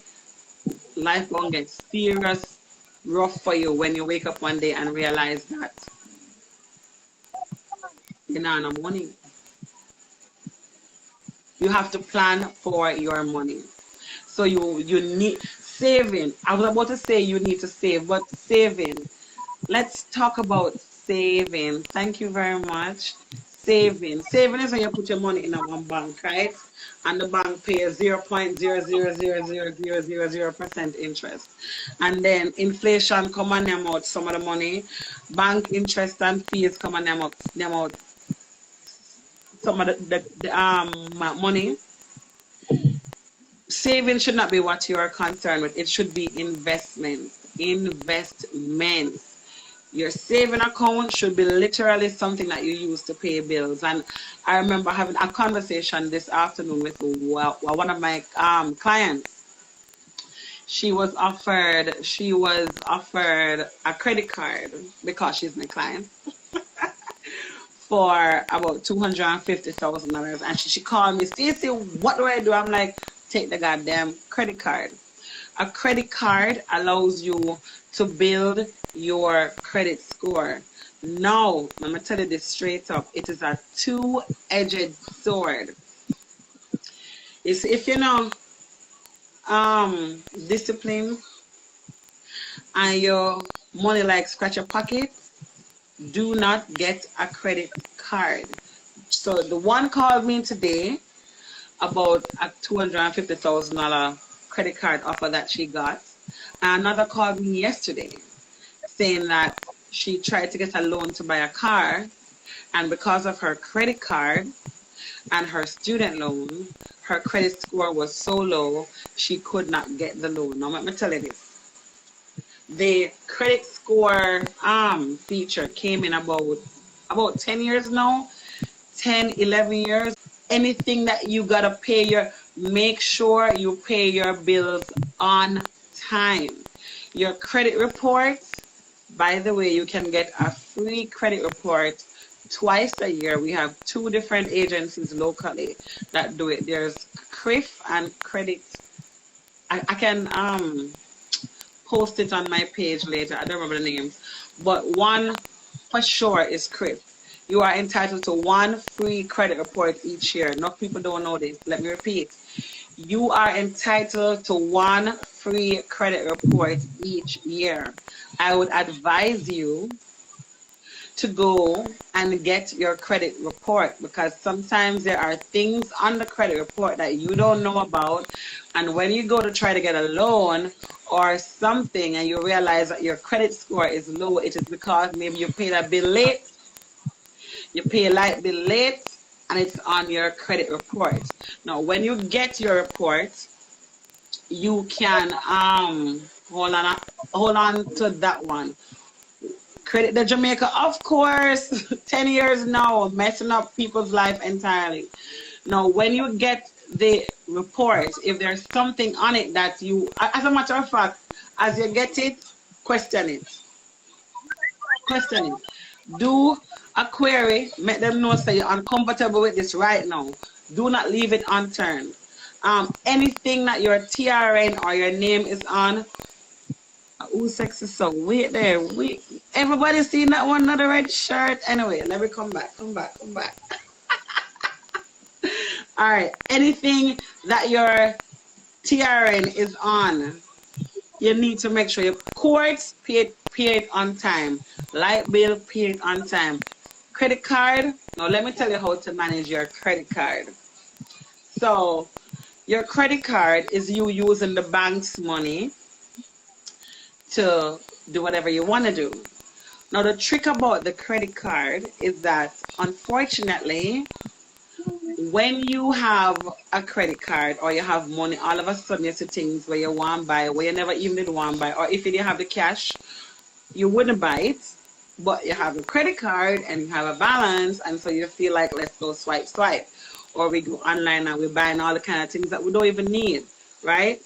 life gonna get serious rough for you when you wake up one day and realize that you don't have no money. You have to plan for your money. So you need saving. I was about to say you need to save, but saving. Let's talk about saving. Thank you very much. Saving. Saving is when you put your money in a one bank, right? And the bank pays 0.0000000% interest. And then inflation come and them out some of the money. Bank interest and fees come and them out some of the money. Saving should not be what you are concerned with. It should be investment. Your saving account should be literally something that you use to pay bills. And I remember having a conversation this afternoon with one of my clients. She was offered a credit card because she's my client for about $250,000. And she called me, Stacey, what do I do? I'm like, take the goddamn credit card. A credit card allows you to build your credit score. Now, I'm going to tell you this straight up. It is a two-edged sword. It's, if you know discipline and your money like scratch your pocket, do not get a credit card. So the one called me today about a $250,000 credit card offer that she got. And another called me yesterday saying that she tried to get a loan to buy a car, and because of her credit card and her student loan, her credit score was so low she could not get the loan. Now let me tell you this. The credit score feature came in about 10 years now, 10, 11 years. Anything that you gotta pay make sure you pay your bills on time. Your credit reports, by the way, you can get a free credit report twice a year. We have 2 different agencies locally that do it. There's CRIF and Credit. I can post it on my page later. I don't remember the names, but one for sure is CRIF. you are entitled to 1 free credit report each year. Enough people don't know this. Let me repeat. You are entitled to 1 free credit report each year. I would advise you to go and get your credit report, because sometimes there are things on the credit report that you don't know about, and when you go to try to get a loan or something and you realize that your credit score is low, it is because maybe you paid a bill late, you pay a light bill late, and it's on your credit report. Now when you get your report, you can hold on to that one. Credit the Jamaica, of course. 10 years now, messing up people's life entirely. Now, when you get the report, if there's something on it that you, as a matter of fact, as you get it, question it. Question it. Do a query, make them know say you're uncomfortable with this right now. Do not leave it unturned. Anything that your TRN or your name is on, ooh, sexy, so wait there. Wait. Everybody seen that one, not a red shirt? Anyway, let me come back. All right. Anything that your TRN is on, you need to make sure your courts pay it on time. Light bill, pay it on time. Credit card. Now, let me tell you how to manage your credit card. So, your credit card is you using the bank's money to do whatever you want to do. Now, the trick about the credit card is that, unfortunately, when you have a credit card or you have money, all of a sudden you see things where you want to buy, where you never even did want to buy, or if you didn't have the cash, you wouldn't buy it, but you have a credit card and you have a balance, and so you feel like, let's go swipe. Or we go online and we're buying all the kind of things that we don't even need, right?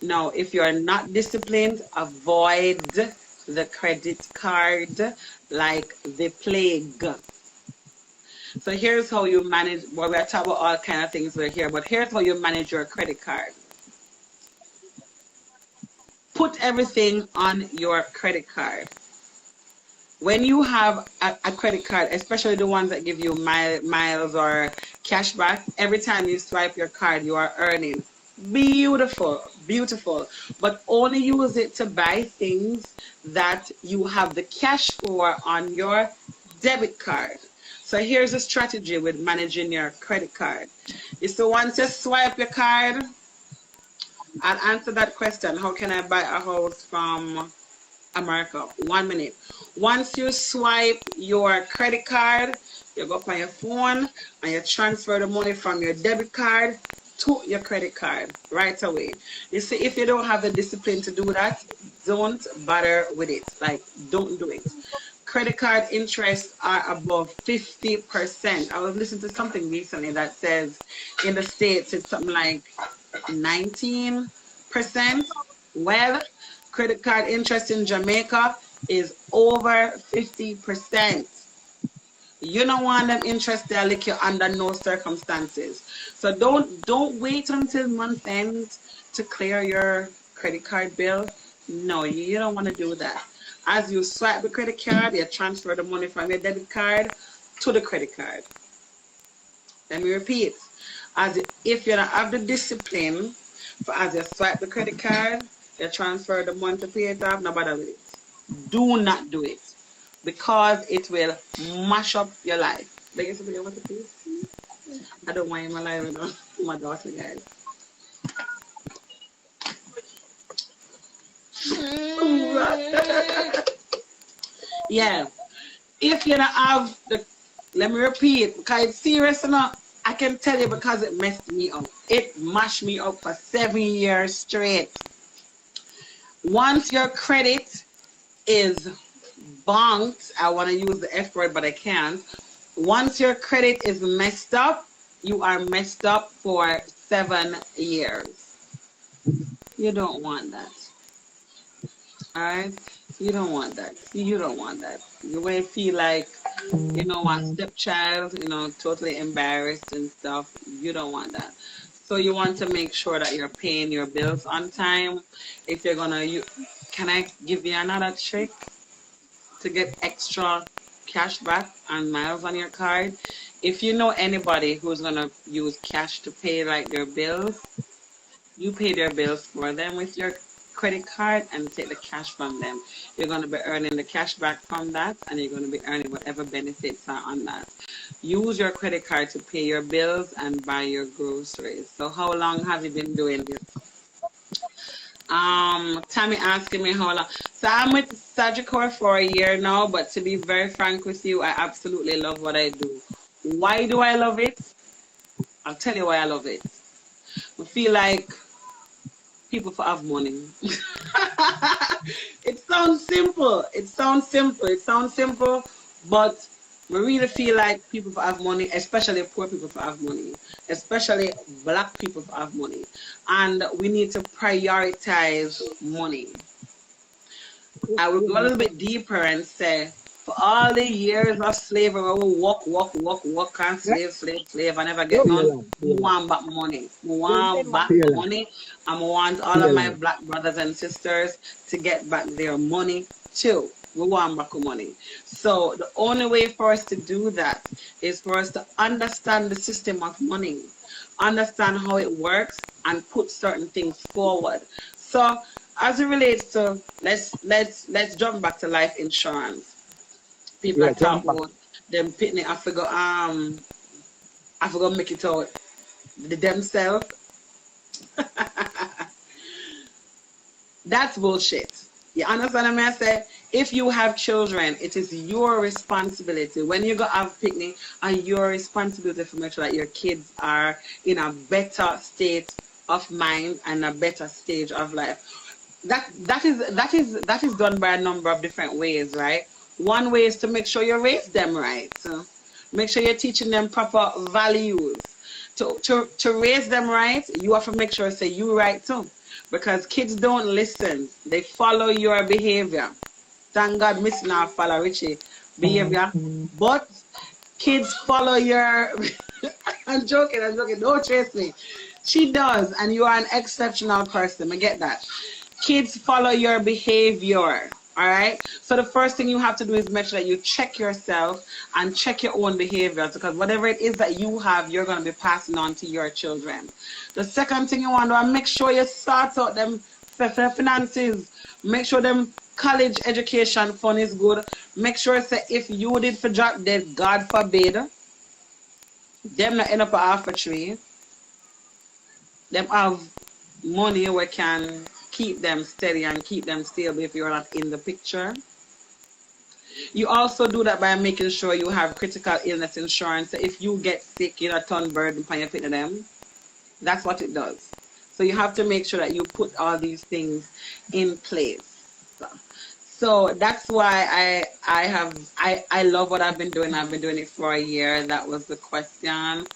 Now, if you're not disciplined, avoid the credit card like the plague. So here's how you manage, well, we're talking about all kind of things we're here, but here's how you manage your credit card. Put everything on your credit card. When you have a credit card, especially the ones that give you miles or cash back, every time you swipe your card, you are earning. Beautiful. But only use it to buy things that you have the cash for on your debit card. So here's a strategy with managing your credit card. So once you swipe your card, I'll answer that question. How can I buy a house from America? 1 minute. Once you swipe your credit card, you go on your phone and you transfer the money from your debit card to your credit card right away. You see, if you don't have the discipline to do that, don't bother with it. Like, don't do it. Credit card interests are above 50%. I was listening to something recently that says in the States it's something like 19%. Well, credit card interest in Jamaica is over 50%. You don't want them interest there lick you under no circumstances. So don't wait until month end to clear your credit card bill. No, you don't want to do that. As you swipe the credit card, you transfer the money from your debit card to the credit card. Let me repeat. If you don't have the discipline as you swipe the credit card, you transfer the money to pay it off, no bother with it. Do not do it, because it will mash up your life. Like you something you want to please? I don't want my life with my daughter, guys. Yeah. If you don't have the, let me repeat, because it's serious enough. I can tell you because it messed me up. It mashed me up for 7 years straight. Once your credit is bonked, I want to use the F word, but I can't. Once your credit is messed up, you are messed up for 7 years. You don't want that. All right? You don't want that. You don't want that. You may feel like, you know, one stepchild, you know, totally embarrassed and stuff. You don't want that. So you want to make sure that you're paying your bills on time. If you're gonna, can I give you another trick to get extra cash back and miles on your card. If you know anybody who's gonna use cash to pay like their bills, you pay their bills for them with your credit card and take the cash from them. You're going to be earning the cash back from that, and you're going to be earning whatever benefits are on that. Use your credit card to pay your bills and buy your groceries. So how long have you been doing this? Tammy asking me how long. So I'm with Sagicor for a year now, but to be very frank with you, I absolutely love what I do. Why do I love it? I'll tell you why I love it. I feel like people for have money. It sounds simple. But we really feel like people for have money, especially poor people for have money, especially black people for have money. And we need to prioritize money. I will go a little bit deeper and say, for all the years of slavery, we walk, and slave, I never get none. We want back money. We want back money, and we want all of my black brothers and sisters to get back their money too. We want back money. So the only way for us to do that is for us to understand the system of money, understand how it works, and put certain things forward. So as it relates to, let's jump back to life insurance. People are talking about them pitney. I forgot make it out themselves. That's bullshit. You understand what I say? If you have children, it is your responsibility. When you go have picnic, and your responsibility to make sure that your kids are in a better state of mind and a better stage of life. That is done by a number of different ways, right? One way is to make sure you raise them right. Make sure you're teaching them proper values. To raise them right, you have to make sure say you right too. Because kids don't listen. They follow your behavior. Thank God Miss now follow Richie behavior. But kids follow your I'm joking. Don't chase me. She does, and you are an exceptional person. I get that. Kids follow your behavior. All right. So the first thing you have to do is make sure that you check yourself and check your own behaviors, because whatever it is that you have, you're going to be passing on to your children. The second thing you want to do, make sure you sort out them finances. Make sure them college education fund is good. Make sure say if you did for drop dead, God forbid, them not end up off a tree. Them have money where can keep them steady and keep them stable if you're not in the picture. You also do that by making sure you have critical illness insurance. If you get sick, you don't turn burden upon your to them. That's what it does. So you have to make sure that you put all these things in place. So that's why I love what I've been doing. I've been doing it for a year. That was the question.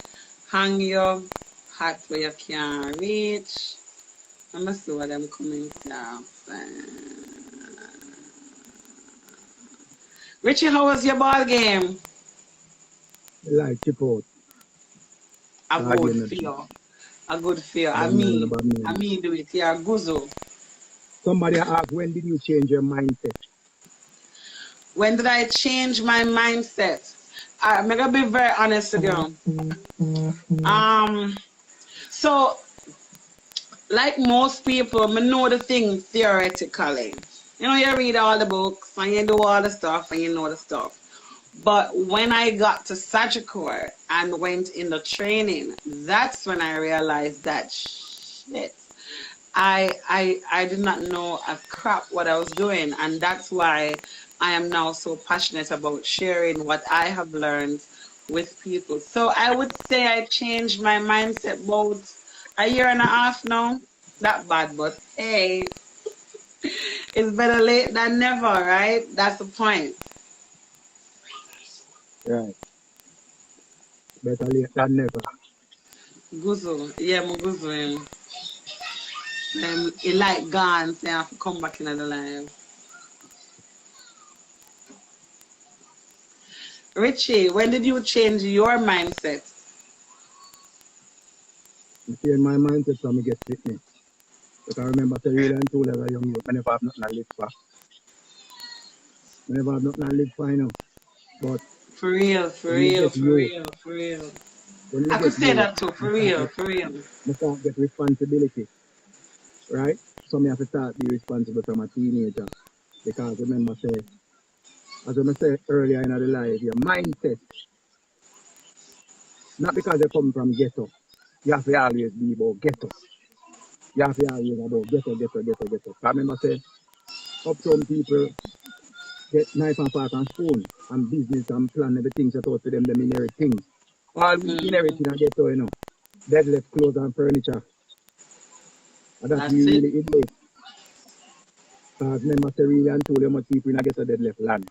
Hang your hat where you can't reach. I'm going to see what I'm coming to. Richie, how was your ball game? Like chip out. A good feel. A good feel. I mean do it. Yeah, guzo. Somebody asked, when did you change your mindset? When did I change my mindset? I'm going to be very honest with you. So, like most people, I know the thing theoretically. You know, you read all the books and you do all the stuff and you know the stuff. But when I got to Sagicor and went in the training, that's when I realized that shit. I did not know a crap what I was doing, and that's why I am now so passionate about sharing what I have learned with people. So I would say I changed my mindset about a year and a half now. Not bad, but hey, it's better late than never, right? That's the point. Right. Better late than never. Guzo. Yeah, I'm guzo him. He like gone, so I have to come back in the life. Richie, when did you change your mindset? I change my mindset from me get fitness. Because I remember say really and truly as a young youth, I never have nothing to live for. I never have nothing to live for, you know. But For real, for when you real, get for youth, real, for real. when you I could get say youth, that too, for you start real, get, for real. you start get responsibility, right? So me have to start be responsible from a teenager. Because remember, say, as I said earlier in the life, your mindset, not because you come from ghetto, you have to always be about ghetto. You have to always about ghetto. I remember, say, uptown people get knife and fork and spoon and business and plan everything set out for them inherit things. All we inherit in a ghetto, you know, dead left clothes and furniture. And that we That's it. really inherit. Because remember, say, really and told you much people in a ghetto dead left land.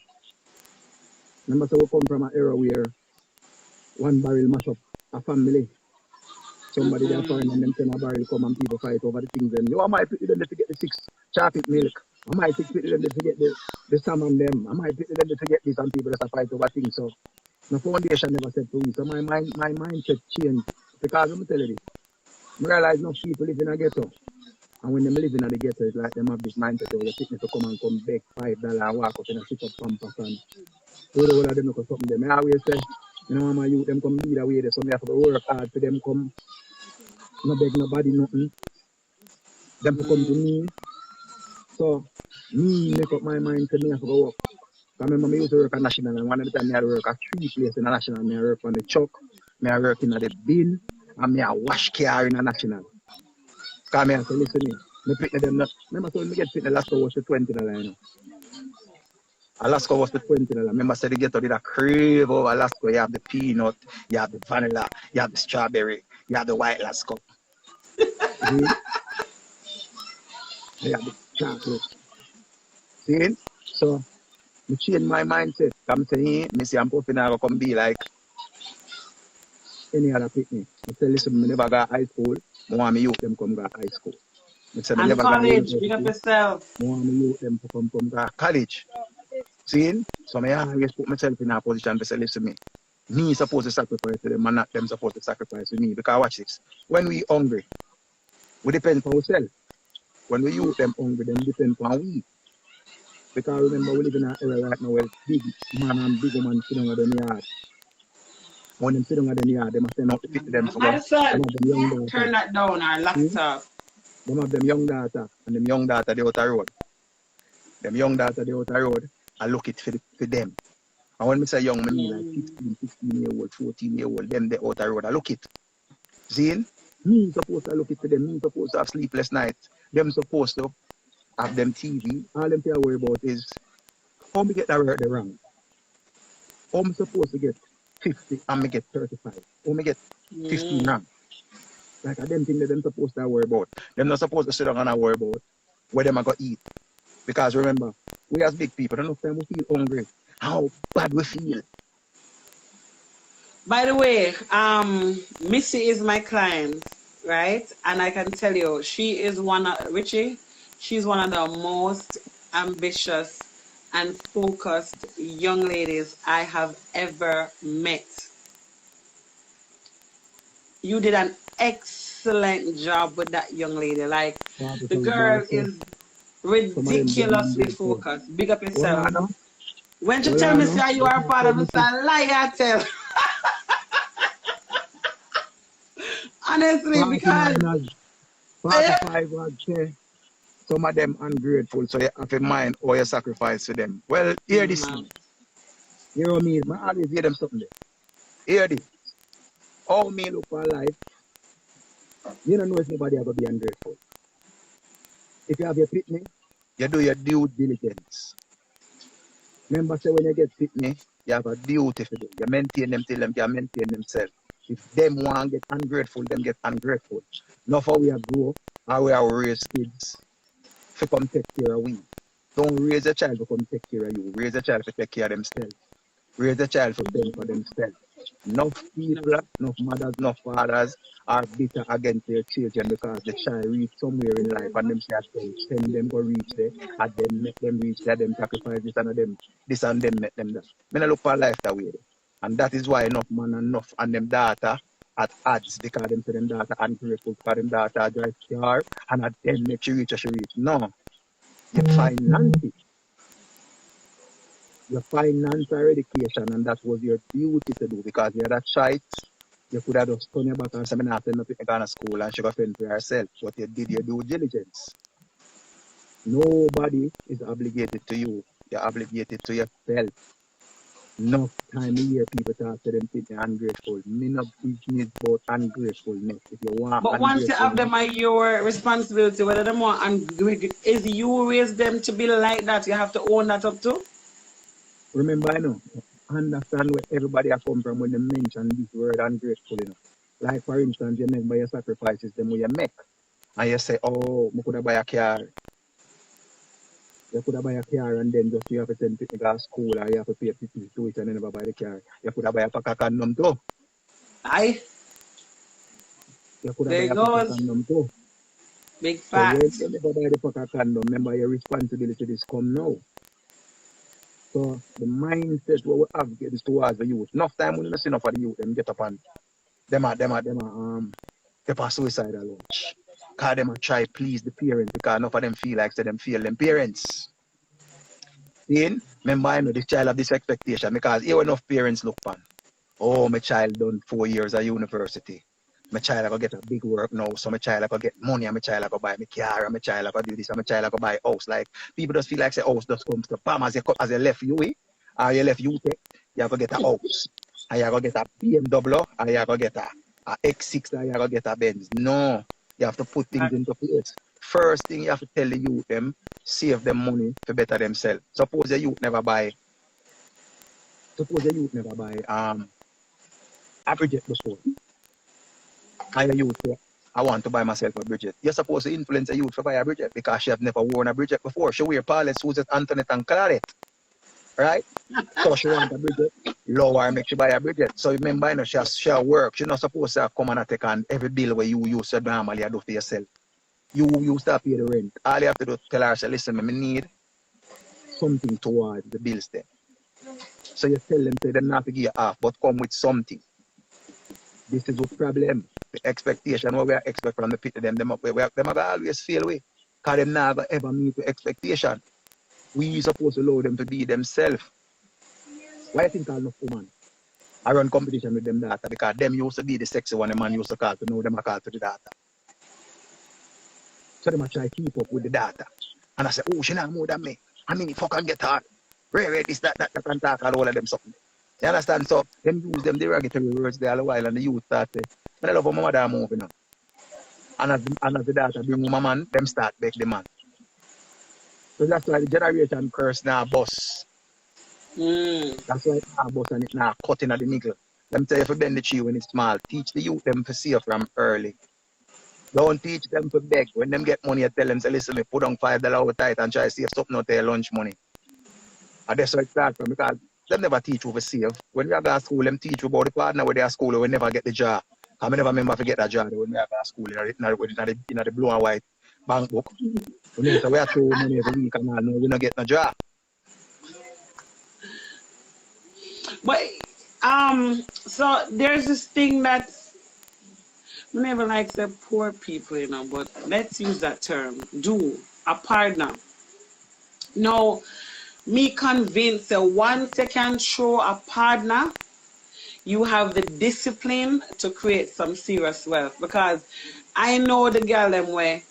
Remember, say, we come from an era where one barrel mash up a family. Somebody there foreign and them send a barrel come and people fight over the things. Them. You, I might pity them to get the 6 chocolate milk. I might pity them to get the salmon them. I might pity them to get this and people just fight over things. So my foundation never said to me. So my mindset changed. Because let me tell you this. I realize enough people live in a ghetto. And when them live in a ghetto, it's like them have this mindset where you pick me to come beg $5 and walk up in a sit up pampas and do the whole of them look something them. I always say, you know, my youth them come lead away there, so me have to work hard for them come no beg nobody nothing. Them to come to me. So me make up my mind to me have to go work. I remember me used to work at National and one of the time I had to work at 3 places in the National. Me I work on the truck, me I work in the bin, and me I wash car in the National. Because me I say, listen me pick them not. Remember so when me get pick the last was the $20, you know. Alaska was the $20. Remember say the ghetto did a crave over Alaska. You have the peanut, you have the vanilla, you have the strawberry, you have the white Alaska. See? You have the chocolate. See? So I change my mindset. I'm saying, me see I'm puffing now come be like any other picnic. I say, listen, me never got high school. I want me youth them come got high school. I say, me And never got college, big up university. yourself. I want me youth them to come got college. See? So I always put myself in a position to say, listen, me supposed to sacrifice to them and not them supposed to sacrifice to me. Because watch this. When we hungry, we depend on ourselves. When we youth them hungry, them depend on we. Because remember, we live in an era right now where big man and big woman sit down at them yard. When them sit down at them yard, they must send out the fit to them for go. Them Madison, have them young daughter. turn that down, our See? laptop. Them have them young daughter. And them young daughter, they out the road. Them young daughter, they out the road. I look it for them. And when I say young, I mean like 15, 16-year-old, 14-year-old, them they out the road. I look it. See? Me supposed to look it for them. Me supposed to have sleepless nights. Them supposed to have them TV. All them care worry about is how me get that word wrong. How am supposed to get 50 and me get 35? How me get 15 wrong? Like I them thing that them supposed to worry about. Them not supposed to sit down and worry about where them are going to eat. Because remember, we as big people, enough time we feel hungry. How bad we feel. By the way, Missy is my client, right? And I can tell you, she is Richie, she's one of the most ambitious and focused young ladies I have ever met. You did an excellent job with that young lady. Like, the girl is ridiculously focused. Big up yourself. When you tell me, say you are part of it, I lie, I tell. Honestly, because 45 would say some of them ungrateful, so you have in mind or you sacrifice to them. Well, hear this now. You know me, I always hear them something there. Hear this. How me look for life, you don't know if nobody ever be ungrateful. If you have your pitney, you do your due diligence. Remember, say when you get pitney, you have a duty for them. You maintain them till them can maintain themselves. If them want to get ungrateful, them get ungrateful. Not for we are grow or we are raise kids to come take care of we. Don't raise a child to come take care of you. Raise a child to take care of themselves. Raise a child to fend for themselves. Enough people, enough mothers, enough fathers are bitter against their children because the child reach somewhere in life and them say send them go reach there and then make them reach there, them sacrifice this and them make them that. Men look for life that way. And that is why enough man and enough and them daughter at odds because them say them daughter ungrateful because them daughter drive car and at them make she reach or she reach. No. You find Nancy. your financial education, and that was your duty to do because you had a child. You could have just turned your back and said, I'm not going to school and she got fend for herself. But you did your due diligence. Nobody is obligated to you. You're obligated to yourself. Enough time a year people talk to them think they're ungrateful. Me no business about ungratefulness. If you want But once you have ungratefulness, them at your responsibility, whether them want and is you raise them to be like that, you have to own that up too. remember, understand where everybody has come from when they mention this word ungrateful, Like, for instance, you make by your sacrifices, them you make. And you say, oh, I could have buy a car. You could have buy a car and then just you have to send people to school or you have to pay people to it and then never buy the car. You could have buy a pack of condom too. Aye. You could have There buy it a pack of goes. condom too. Big So when facts. you never buy the pack of condom, remember your responsibility this come now. So the mindset what we have is towards the youth. Enough time we don't see enough of the youth, them get up and them are suicidal lunch. Cause them a try please the parents because enough of them feel like say them feel them parents. Then remember I know this child have this expectation because here enough parents look pan. Oh, my child done 4 years at university. My child I go get a big work now, so my child I go get money, and my child I go buy me car, and my child I go do this, and my child I go buy a house. Like people just feel like say house just comes to palm as you left you, or you left you take, you have to get a house. And you have to get a BMW, and you have to get a X6, and you have to get a Benz. No, you have to put things into place. First thing you have to tell the youth them, save them money to better themselves. Suppose the youth never buy a Bridget before. And the youth say, I want to buy myself a Bridget. You're supposed to influence a youth to buy a Bridget because she have never worn a Bridget before. She wear Paulette, Susan, Antoinette, and Claret. Right? So she want a Bridget. Lower make she buy a Bridget. So remember, she work. She's not supposed to come and take on every bill where you use to normally do for yourself. You start pay the rent. All you have to do is tell her, say, listen, I need something towards the bills then. So you tell them, say, them not to give you half, but come with something. This is the problem. The expectation, what we expect from the people, them always fail away. Because them never ever meet the expectation. We supposed to allow them to be themselves. Why I think I love woman? I run competition with them data because them used to be the sexy one the man used to call to know them I call to the data. So them I try to keep up with the data. And I say, oh, she not more than me. I mean, fuck and get hard. Rare, this, that, and talk all of them something. You understand? So them use them derogatory words there a while and the youth start to say, I love my mother move, And as the data bring my man, them start back the man. So that's why the generation curse now bust. That's why it's now bust and it's now cutting at the nickel. Them tell you to bend the tree when it's small. Teach the youth them to see from early. Don't teach them to beg. When them get money, you tell them, say, listen, me put on $5 out tight and try to save something out of your lunch money. And that's where it starts from because them never teach you to save. When we are going to school, them teach you about the partner where they are school, we never get the job. I never remember to get that job when we are going to school in the blue and white bank book. When they say we are throwing money every week and all, no, we don't get no job. But so there's this thing that we never like the poor people, but let's use that term. A partner. Now, me convinced that once you can show a partner, you have the discipline to create some serious wealth. Because I know the girl them way,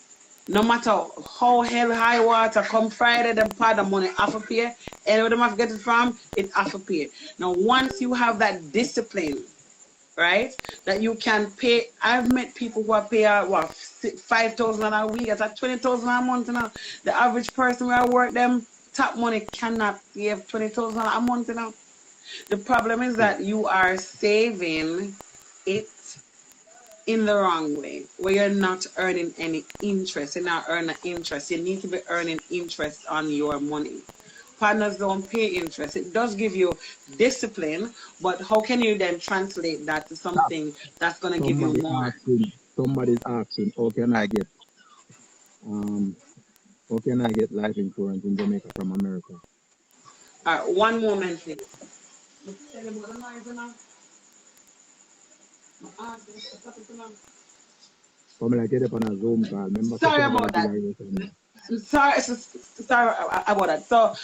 no matter how hell high water come Friday, them partner money half a pay. Anywhere them have to get it from, it's half a pay. Now, once you have that discipline, right, that you can pay. I've met people who are pay $5,000 a week, that's $20,000 a month now. The average person where I work them top money cannot give $20,000 a month now. The problem is that you are saving it in the wrong way, where you're not earning any interest. You're not earning interest. You need to be earning interest on your money. Partners don't pay interest. It does give you discipline, but how can you then translate that to something that's going to give you more? Somebody's asking, how can I get life insurance in Jamaica from America? All right, one moment, please. Get up on a Zoom call. Remember, sorry about that. Sorry about that. So,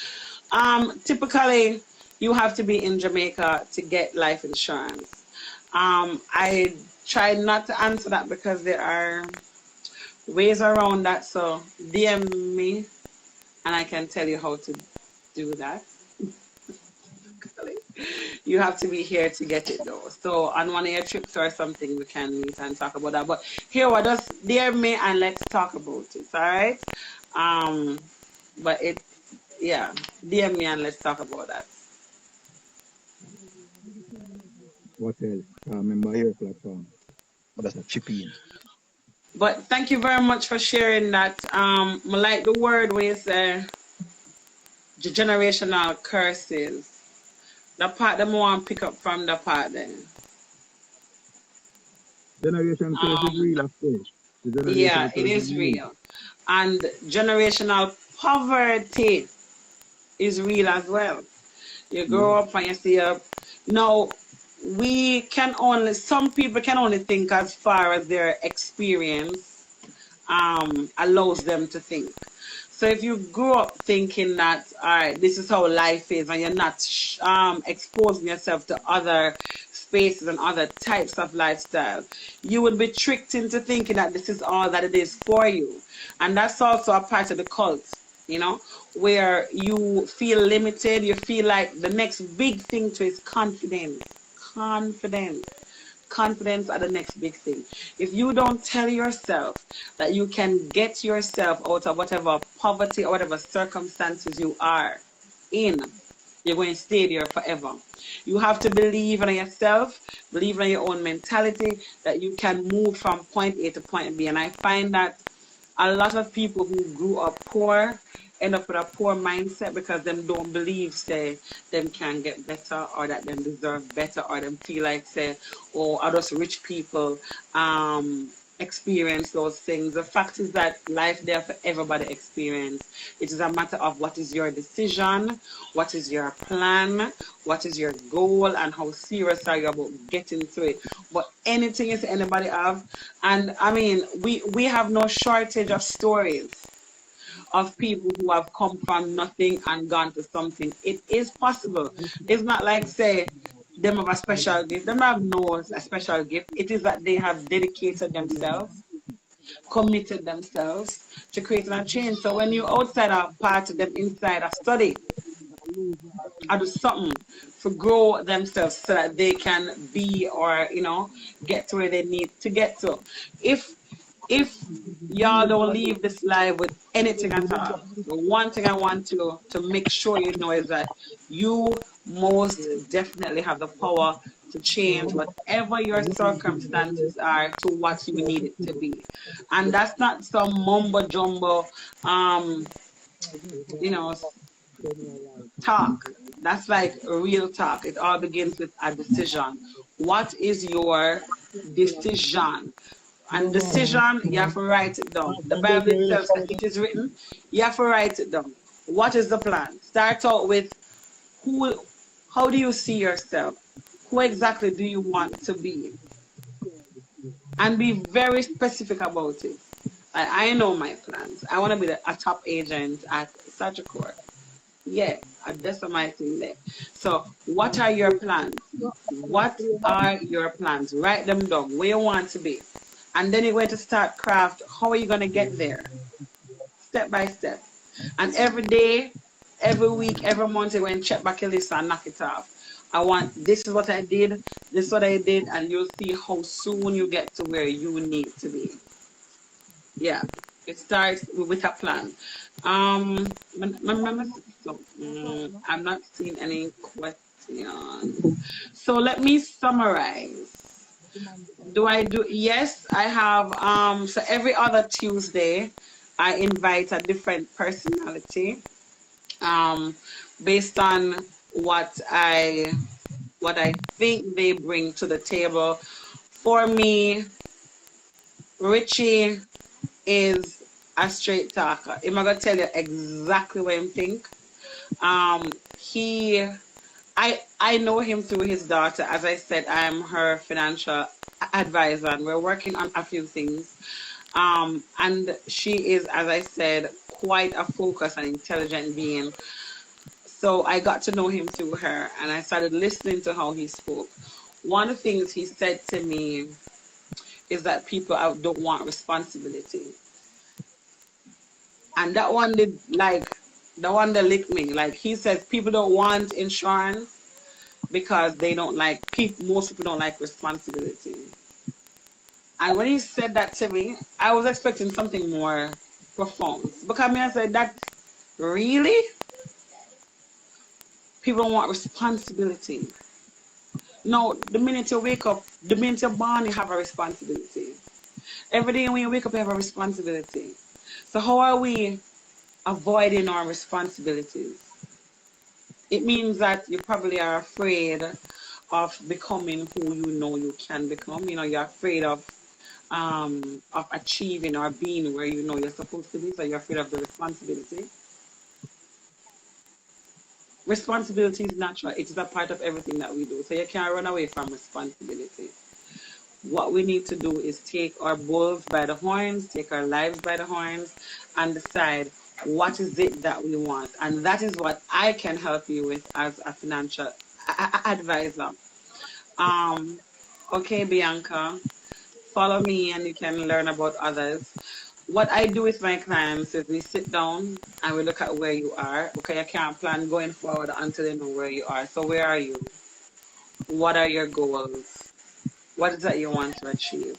typically, you have to be in Jamaica to get life insurance. I try not to answer that because there are ways around that. So DM me and I can tell you how to do that. You have to be here to get it though. So on one of your trips or something, we can meet and talk about that. But here, what just DM me and let's talk about it. All right. But it, yeah, DM me and let's talk about that. What else? Remember your platform. That's a chip in. But thank you very much for sharing that. I like the word where you say generational curses. The part that I want to pick up from the part then. Generation curse is real, of course. The Yeah, generation it curse is is real. real. And generational poverty is real as well. You Yeah. grow up and you see a no, we can only some people can only think as far as their experience allows them to think. So if you grew up thinking that, all right, this is how life is, and you're not exposing yourself to other spaces and other types of lifestyle, you would be tricked into thinking that this is all that it is for you. And that's also a part of the cult, you know, where you feel limited, you feel like the next big thing to is confidence. Confidence. Confidence are the next big thing. If you don't tell yourself that you can get yourself out of whatever poverty or whatever circumstances you are in, you're going to stay there forever. You have to believe in yourself, believe in your own mentality that you can move from point A to point B. And I find that a lot of people who grew up poor end up with a poor mindset because them don't believe say them can get better or that them deserve better or them feel like say or are just rich people experience those things. The fact is that life there for everybody experience. It is a matter of what is your decision, what is your plan, what is your goal, and how serious are you about getting to it. But anything is anybody have, and I mean we have no shortage of stories of people who have come from nothing and gone to something. It is possible. It's not like say them have a special gift. Them have no a special gift. It is that they have dedicated themselves, committed themselves to creating a change. So when you outside a part of them inside a study, I do something to grow themselves so that they can be or get to where they need to get to. If y'all don't leave this live with anything at all, the one thing I want to make sure you know is that you most definitely have the power to change whatever your circumstances are to what you need it to be. And that's not some mumbo jumbo you know talk. That's like real talk. It all begins with a decision. What is your decision? And decision, you have to write it down. The Bible itself says it is written, you have to write it down. What is the plan? Start out with who, how do you see yourself? Who exactly do you want to be? And be very specific about it. I know my plans. I want to be a top agent at such a court. Yeah, that's my thing there. So, what are your plans? What are your plans? Write them down where you want to be. And then you're going to start craft. How are you going to get there? Step by step. And every day, every week, every month, you're going to check back your list and knock it off. I want, this is what I did, this is what I did, and you'll see how soon you get to where you need to be. Yeah, it starts with a plan. I'm not seeing any questions. So let me summarize. Yes, I have so every other Tuesday I invite a different personality based on what I think they bring to the table. For me, Richie is a straight talker. I'm gonna tell you exactly what I think. I know him through his daughter. As I said, I'm her financial advisor, and we're working on a few things. And she is, as I said, quite a focused and intelligent being. So I got to know him through her, and I started listening to how he spoke. One of the things he said to me is that people out don't want responsibility. And that one did, like, the one that licked me. Like, he says people don't want insurance because they don't like, most people don't like responsibility. And when he said that to me, I was expecting something more profound. Because I said, that really? People don't want responsibility. No, the minute you wake up, the minute you're born, you have a responsibility. Every day when you wake up, you have a responsibility. So how are we avoiding our responsibilities? It means that you probably are afraid of becoming who you know you can become. You know, you're afraid of achieving or being where you know you're supposed to be. So you're afraid of the responsibility. Responsibility is natural. It is a part of everything that we do. So you can't run away from responsibility. What we need to do is take our bulls by the horns, take our lives by the horns, and decide what is it that we want. And that is what I can help you with as a financial advisor. Okay, Bianca, follow me and you can learn about others. What I do with my clients is we sit down and we look at where you are. Okay, I can't plan going forward until you know where you are. So where are you? What are your goals? What is that you want to achieve?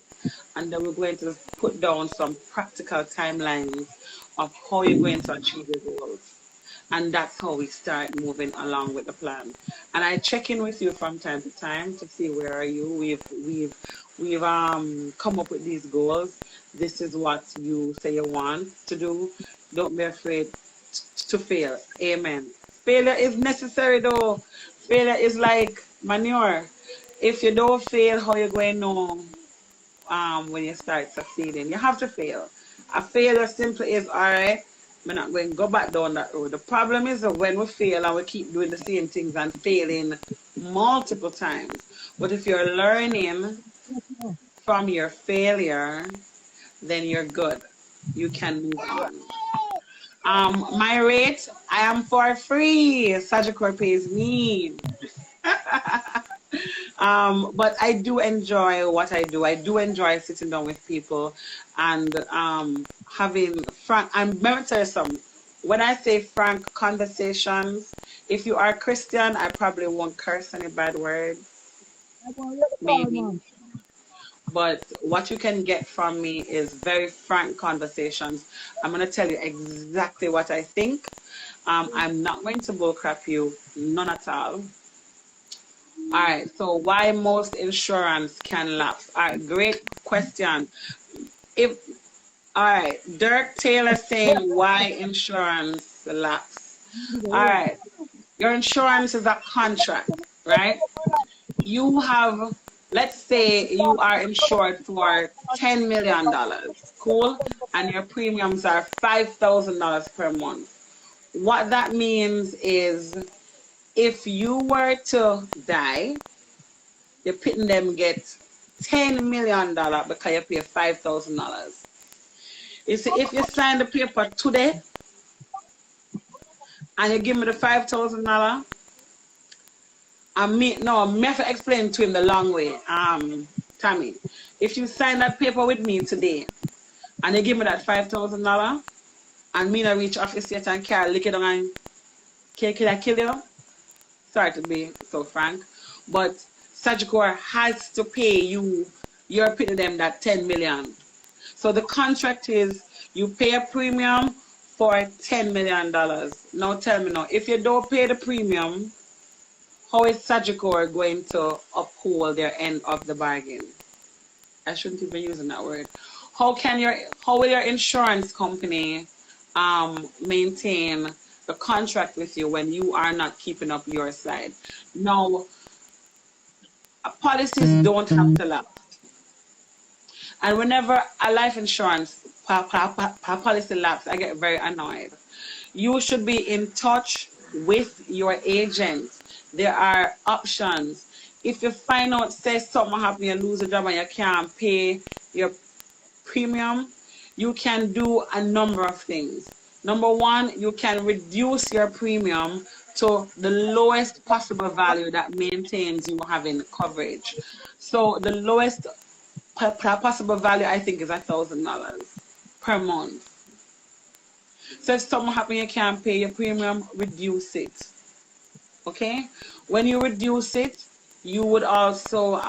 And then we're going to put down some practical timelines of how you're going to achieve your goals. And that's how we start moving along with the plan. And I check in with you from time to time to see where are you. We've come up with these goals. This is what you say you want to do. Don't be afraid to fail. Amen. Failure is necessary though. Failure is like manure. If you don't fail, how you going to know when you start succeeding? You have to fail. A failure simply is, all right, we're not going to go back down that road. The problem is that when we fail and we keep doing the same things and failing multiple times. But if you're learning from your failure, then you're good. You can move on. My rate, I am for free. Sagicor pays me. But I do enjoy what I do. I do enjoy sitting down with people and having frank. I'm going to tell you something. When I say frank conversations, if you are Christian, I probably won't curse any bad words. Maybe. But what you can get from me is very frank conversations. I'm going to tell you exactly what I think. I'm not going to bullcrap you, none at all. All right, so why most insurance can lapse? All right, great question. All right, Dirk Taylor saying why insurance lapse. All right, your insurance is a contract, right? You have, let's say you are insured for $10 million, cool? And your premiums are $5,000 per month. What that means is if you were to die, you're pitting them get $10 million because you pay $5,000. You see, if you sign the paper today and you give me the $5,000, me have to explain to him the long way. Tammy, if you sign that paper with me today and you give me that $5,000 and me not reach office yet and can't lick it down and can I kill you? Sorry to be so frank, but Sagicor has to pay you. You're paying them that $10 million. So the contract is you pay a premium for $10 million. Now tell me now, if you don't pay the premium, how is Sagicor going to uphold their end of the bargain? I shouldn't even be using that word. How will your insurance company maintain the contract with you when you are not keeping up your side? Now, policies don't have to lapse. And whenever a life insurance policy lapse, I get very annoyed. You should be in touch with your agent. There are options. If you find out, say something happened, you lose a job and you can't pay your premium, you can do a number of things. Number one, you can reduce your premium to the lowest possible value that maintains you having coverage. So the lowest possible value, I think, is $1,000 per month. So if something happens, you can't pay your premium, reduce it. Okay? When you reduce it, you would also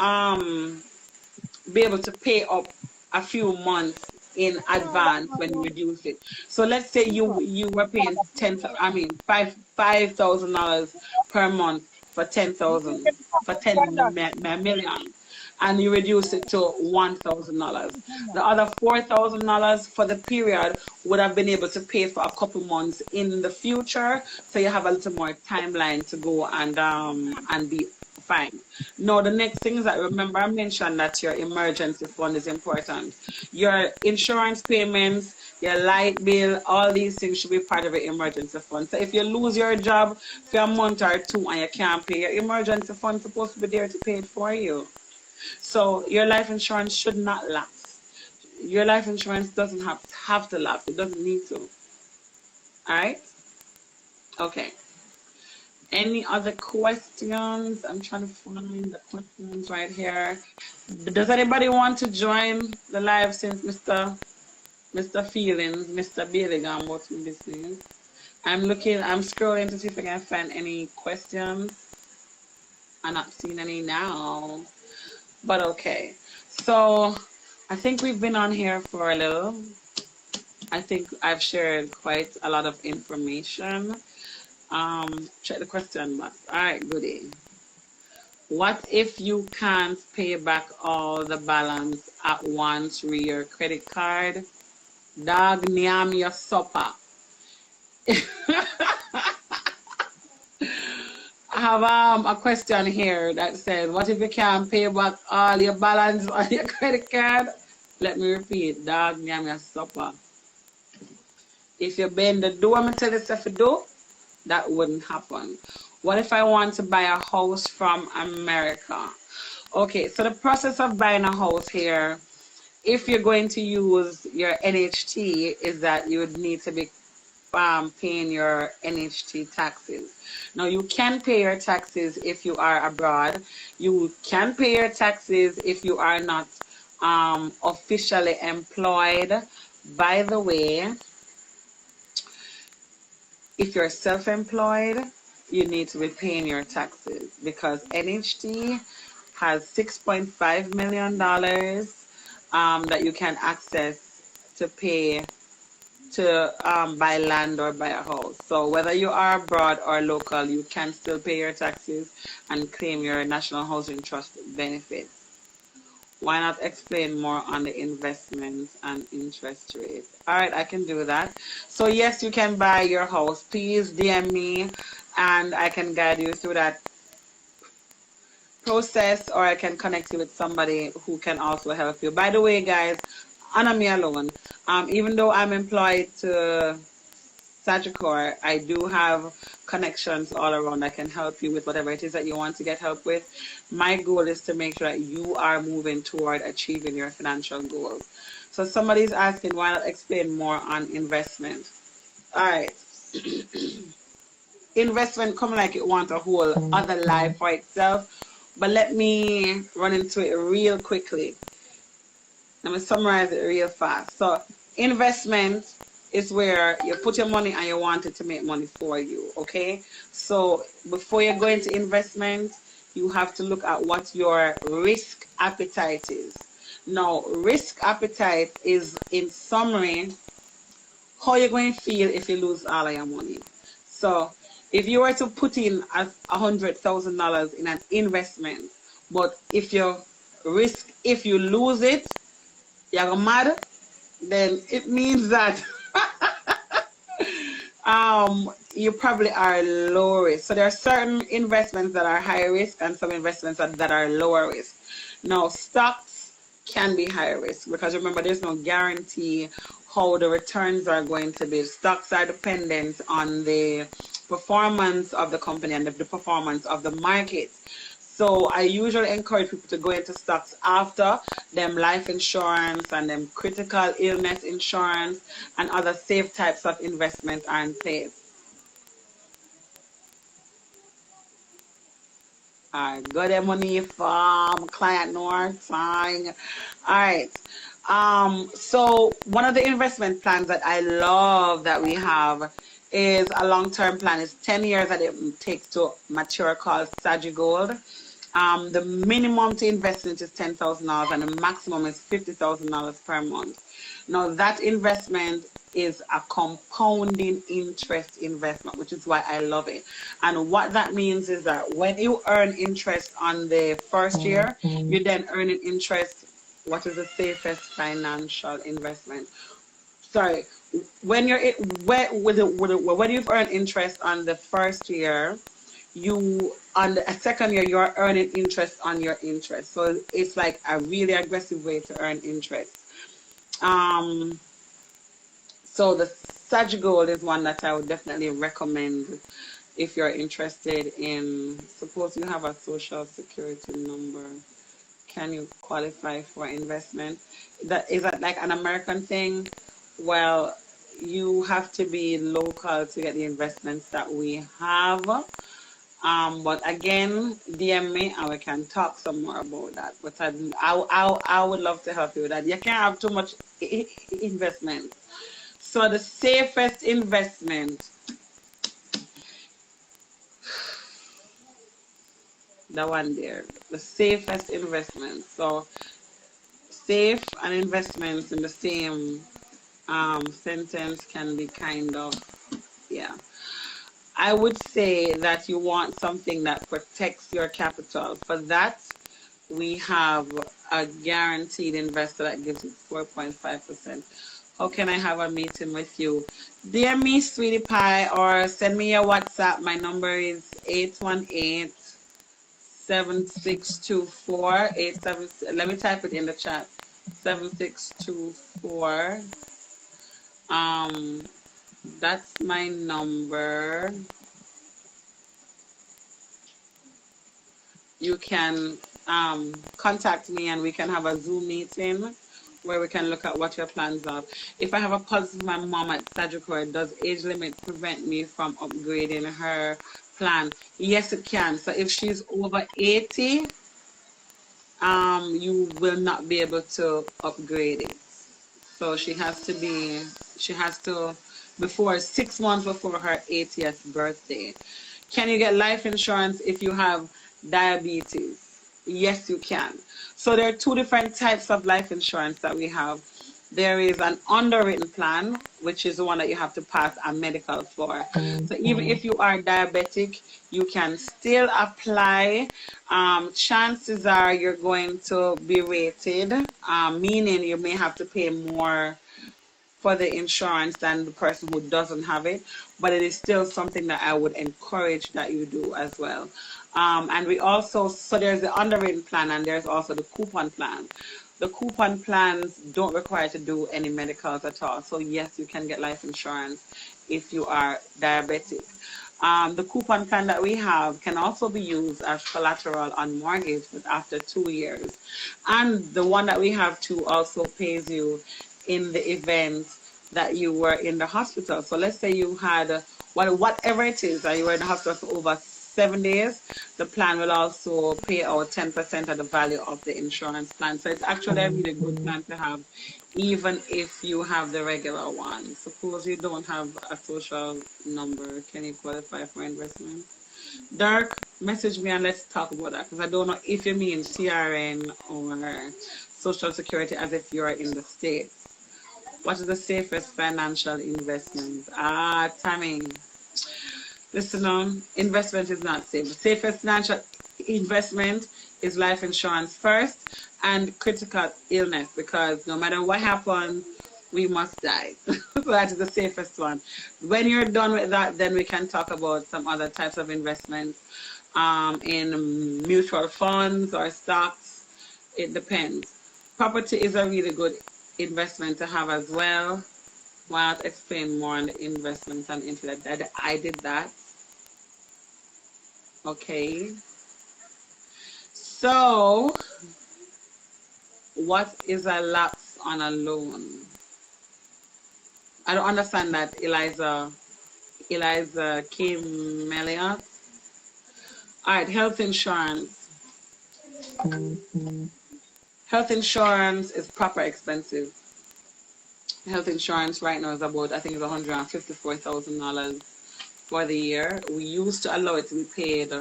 be able to pay up a few months in advance when you reduce it. So let's say you were paying $5,000 per month for 10,000 for 10 million, and you reduce it to $1,000. The other $4,000 for the period would have been able to pay for a couple months in the future, so you have a little more timeline to go and be fine. Now, the next thing is that, remember I mentioned that your emergency fund is important. Your insurance payments, your light bill, all these things should be part of your emergency fund. So if you lose your job for a month or two and you can't pay, your emergency fund is supposed to be there to pay it for you. So your life insurance should not lapse. Your life insurance doesn't have to lapse. It doesn't need to. All right? Okay. Any other questions? I'm trying to find the questions right here. Does anybody want to join the live since Mr. Feelings, Mr. Bailey what's my business? I'm scrolling to see if I can find any questions. I'm not seeing any now. But okay. So I think we've been on here for a little. I think I've shared quite a lot of information. Check the question box. All right, goodie. What if you can't pay back all the balance at once through your credit card? Dog, nyam your supper. I have a question here that says, what if you can't pay back all your balance on your credit card? Let me repeat. Dog, nyam your supper. If you bend the door, I'm going to tell you stuff to do. That wouldn't happen. What if I want to buy a house from America? Okay, so the process of buying a house here, if you're going to use your NHT, is that you would need to be paying your NHT taxes. Now, you can pay your taxes if you are abroad. You can pay your taxes if you are not officially employed. By the way, if you're self-employed, you need to be paying your taxes because NHT has $6.5 million that you can access to pay to buy land or buy a house. So whether you are abroad or local, you can still pay your taxes and claim your National Housing Trust benefits. Why not explain more on the investments and interest rate? All right, I can do that. So yes, you can buy your house. Please DM me and I can guide you through that process, or I can connect you with somebody who can also help you. By the way, guys, Anna me alone. Even though I'm employed to Sagicor, I do have connections all around that can help you with whatever it is that you want to get help with. My goal is to make sure that you are moving toward achieving your financial goals. So somebody's asking, why not explain more on investment? All right. Investment come like it wants a whole other life for itself, but let me run into it real quickly. Let me summarize it real fast. So investment is where you put your money and you want it to make money for you, okay? So before you go into investment, you have to look at what your risk appetite is. Now, risk appetite is, in summary, how you're going to feel if you lose all of your money. So if you were to put in $100,000 in an investment, but if you lose it, you're mad, then it means that you probably are low risk. So there are certain investments that are high risk and some investments that are lower risk. Now, stocks can be high risk because remember, there's no guarantee how the returns are going to be. Stocks are dependent on the performance of the company and the performance of the market. So I usually encourage people to go into stocks after them life insurance and them critical illness insurance and other safe types of investment are in place. Go there money from client North sign. All right. So one of the investment plans that I love that we have is a long-term plan. It's 10 years that it takes to mature called Sagi Gold. The minimum to investment is $10,000 and the maximum is $50,000 per month. Now that investment is a compounding interest investment, which is why I love it. And what that means is that when you earn interest on the first year, you then earn an interest. What is the safest financial investment? Sorry, when you're when you've earned interest on the first year, you on the second year you're earning interest on your interest. So it's like a really aggressive way to earn interest. So the Sag Gold is one that I would definitely recommend if you're interested in. Suppose you have a social security number. Can you qualify for investment? Is that like an American thing? Well, you have to be local to get the investments that we have. But again, DM me and we can talk some more about that. But I would love to help you with that. You can't have too much investment. So the safest investment, the one there, the safest investment. So safe and investments in the same sentence can be kind of, yeah. I would say that you want something that protects your capital. For that, we have a guaranteed investor that gives you 4.5%. How can I have a meeting with you? DM me, sweetie pie, or send me a WhatsApp. My number is 818-7624-87. Let me type it in the chat. 7624. That's my number. You can contact me and we can have a Zoom meeting where we can look at what your plans are. If I have a pulse with my mom at Sagicor, does age limit prevent me from upgrading her plan? Yes, it can. So if she's over 80, you will not be able to upgrade it. So she has to, before 6 months before her 80th birthday. Can you get life insurance if you have diabetes? Yes, you can. So there are two different types of life insurance that we have. There is an underwritten plan, which is the one that you have to pass a medical for. So even if you are diabetic, you can still apply. Chances are you're going to be rated, meaning you may have to pay more for the insurance than the person who doesn't have it, but it is still something that I would encourage that you do as well. And we also, so there's the underwritten plan and there's also the coupon plan. The coupon plans don't require to do any medicals at all. So yes, you can get life insurance if you are diabetic. The coupon plan that we have can also be used as collateral on mortgage, but after 2 years. And the one that we have too also pays you in the event that you were in the hospital. So let's say you had, whatever it is, that you were in the hospital for over 7 days, the plan will also pay out 10% of the value of the insurance plan. So it's actually a really good plan to have, even if you have the regular one. Suppose you don't have a social number, can you qualify for investment? Dirk, message me and let's talk about that, because I don't know if you mean TRN or Social Security as if you're in the States. What is the safest financial investment? Timing. Listen, investment is not safe. The safest financial investment is life insurance first and critical illness, because no matter what happens, we must die. So that is the safest one. When you're done with that, then we can talk about some other types of investments in mutual funds or stocks. It depends. Property is a really good investment to have as well. Well, I'll explain more on the investments and into that. I did that. Okay. So, what is a lapse on a loan? I don't understand that, Eliza Kim Elliott. All right, health insurance. Health insurance is proper expensive. Health insurance right now is about, I think it's $154,000 for the year. We used to allow it to be paid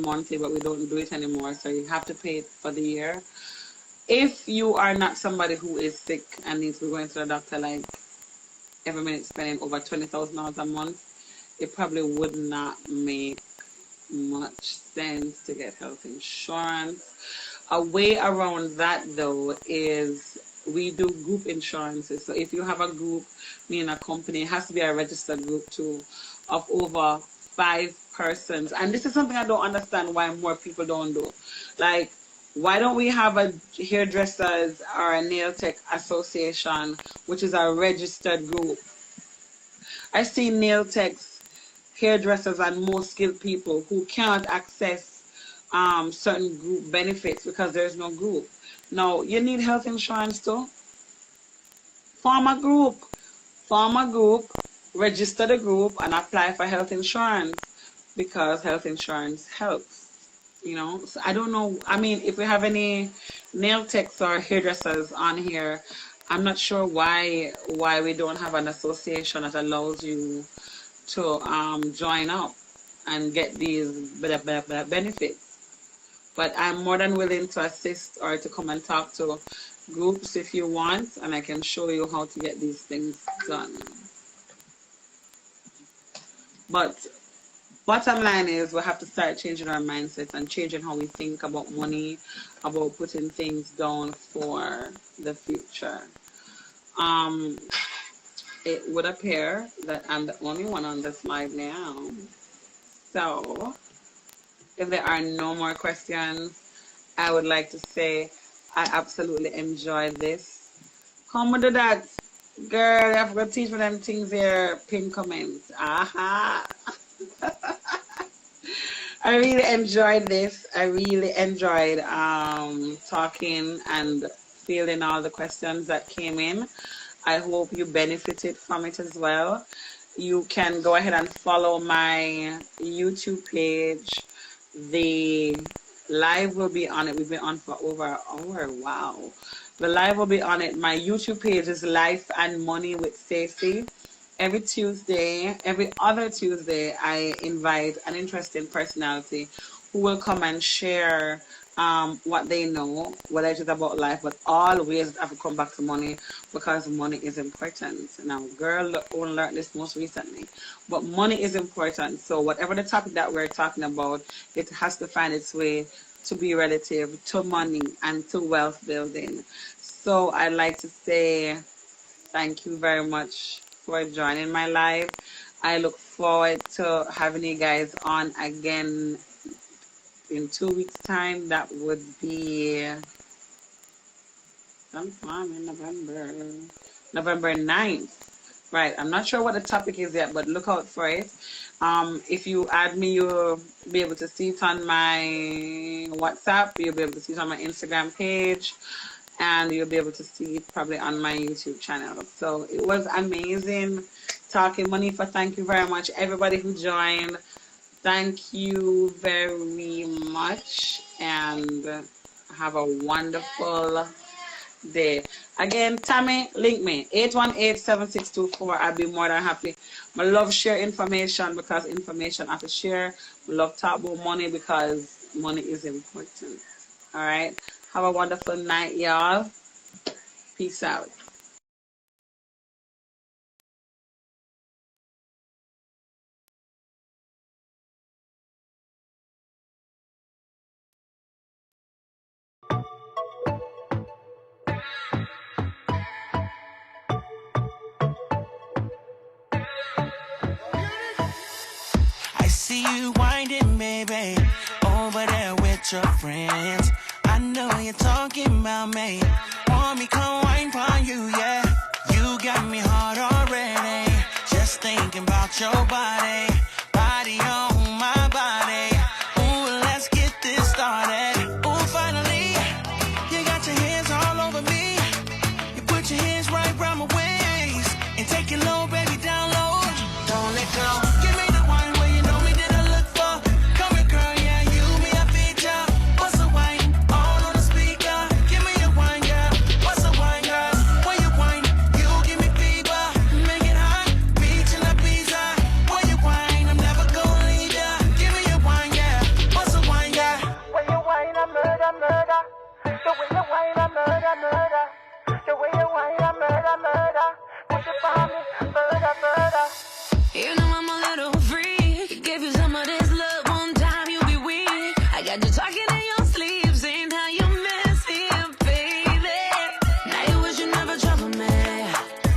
monthly, but we don't do it anymore. So you have to pay it for the year. If you are not somebody who is sick and needs to be going to the doctor like every minute, spending over $20,000 a month, it probably would not make much sense to get health insurance. A way around that though is we do group insurances. So if you have a group, meaning a company, it has to be a registered group too, of over 5 persons. And this is something I don't understand why more people don't do. Like, why don't we have a hairdressers or a nail tech association, which is a registered group? I see nail techs, hairdressers, and more skilled people who can't access certain group benefits because there's no group. Now, you need health insurance too. Form a group, register the group, and apply for health insurance because health insurance helps. You know, so I don't know. I mean, if we have any nail techs or hairdressers on here, I'm not sure why we don't have an association that allows you to join up and get these benefits. But I'm more than willing to assist or to come and talk to groups if you want, and I can show you how to get these things done. But bottom line is we have to start changing our mindsets and changing how we think about money, about putting things down for the future. It would appear that I'm the only one on this live now. So if there are no more questions, I would like to say I absolutely enjoyed this. Come with that. Girl, I've got to teach me them things here. Pin comments. Aha. I really enjoyed this. I really enjoyed talking and fielding all the questions that came in. I hope you benefited from it as well. You can go ahead and follow my YouTube page. The live will be on it. We've been on for over an hour. Wow. The live will be on it. My YouTube page is Life and Money with Stacey. Every other Tuesday, I invite an interesting personality who will come and share what they know, whether it is about life, but always have to come back to money because money is important. Now, girl only learned this most recently, but money is important. So whatever the topic that we're talking about, it has to find its way to be relative to money and to wealth building. So I'd like to say thank you very much for joining my live. I look forward to having you guys on again in 2 weeks' time. That would be sometime in November 9th. Right, I'm not sure what the topic is yet, but look out for it. If you add me, you'll be able to see it on my WhatsApp, you'll be able to see it on my Instagram page, and you'll be able to see it probably on my YouTube channel. So it was amazing talking money. Thank you very much, everybody who joined. Thank you very much, and have a wonderful day. Again, Tammy, link me 818-7624. I'll be more than happy. I love share information because information I have to share. I love talk about money because money is important. All right. Have a wonderful night, y'all. Peace out. I see you winding, baby, over there with your friends. I know you're talking about me. Want me come wine for you, yeah. You got me hard already. Just thinking about your body. Body on my body. Ooh, let's get this started. Ooh, finally, you got your hands all over me. You put your hands right around my waist. And take it low, baby, down low. Don't let go. Give me the wine where you know me, did I look for? got you talking in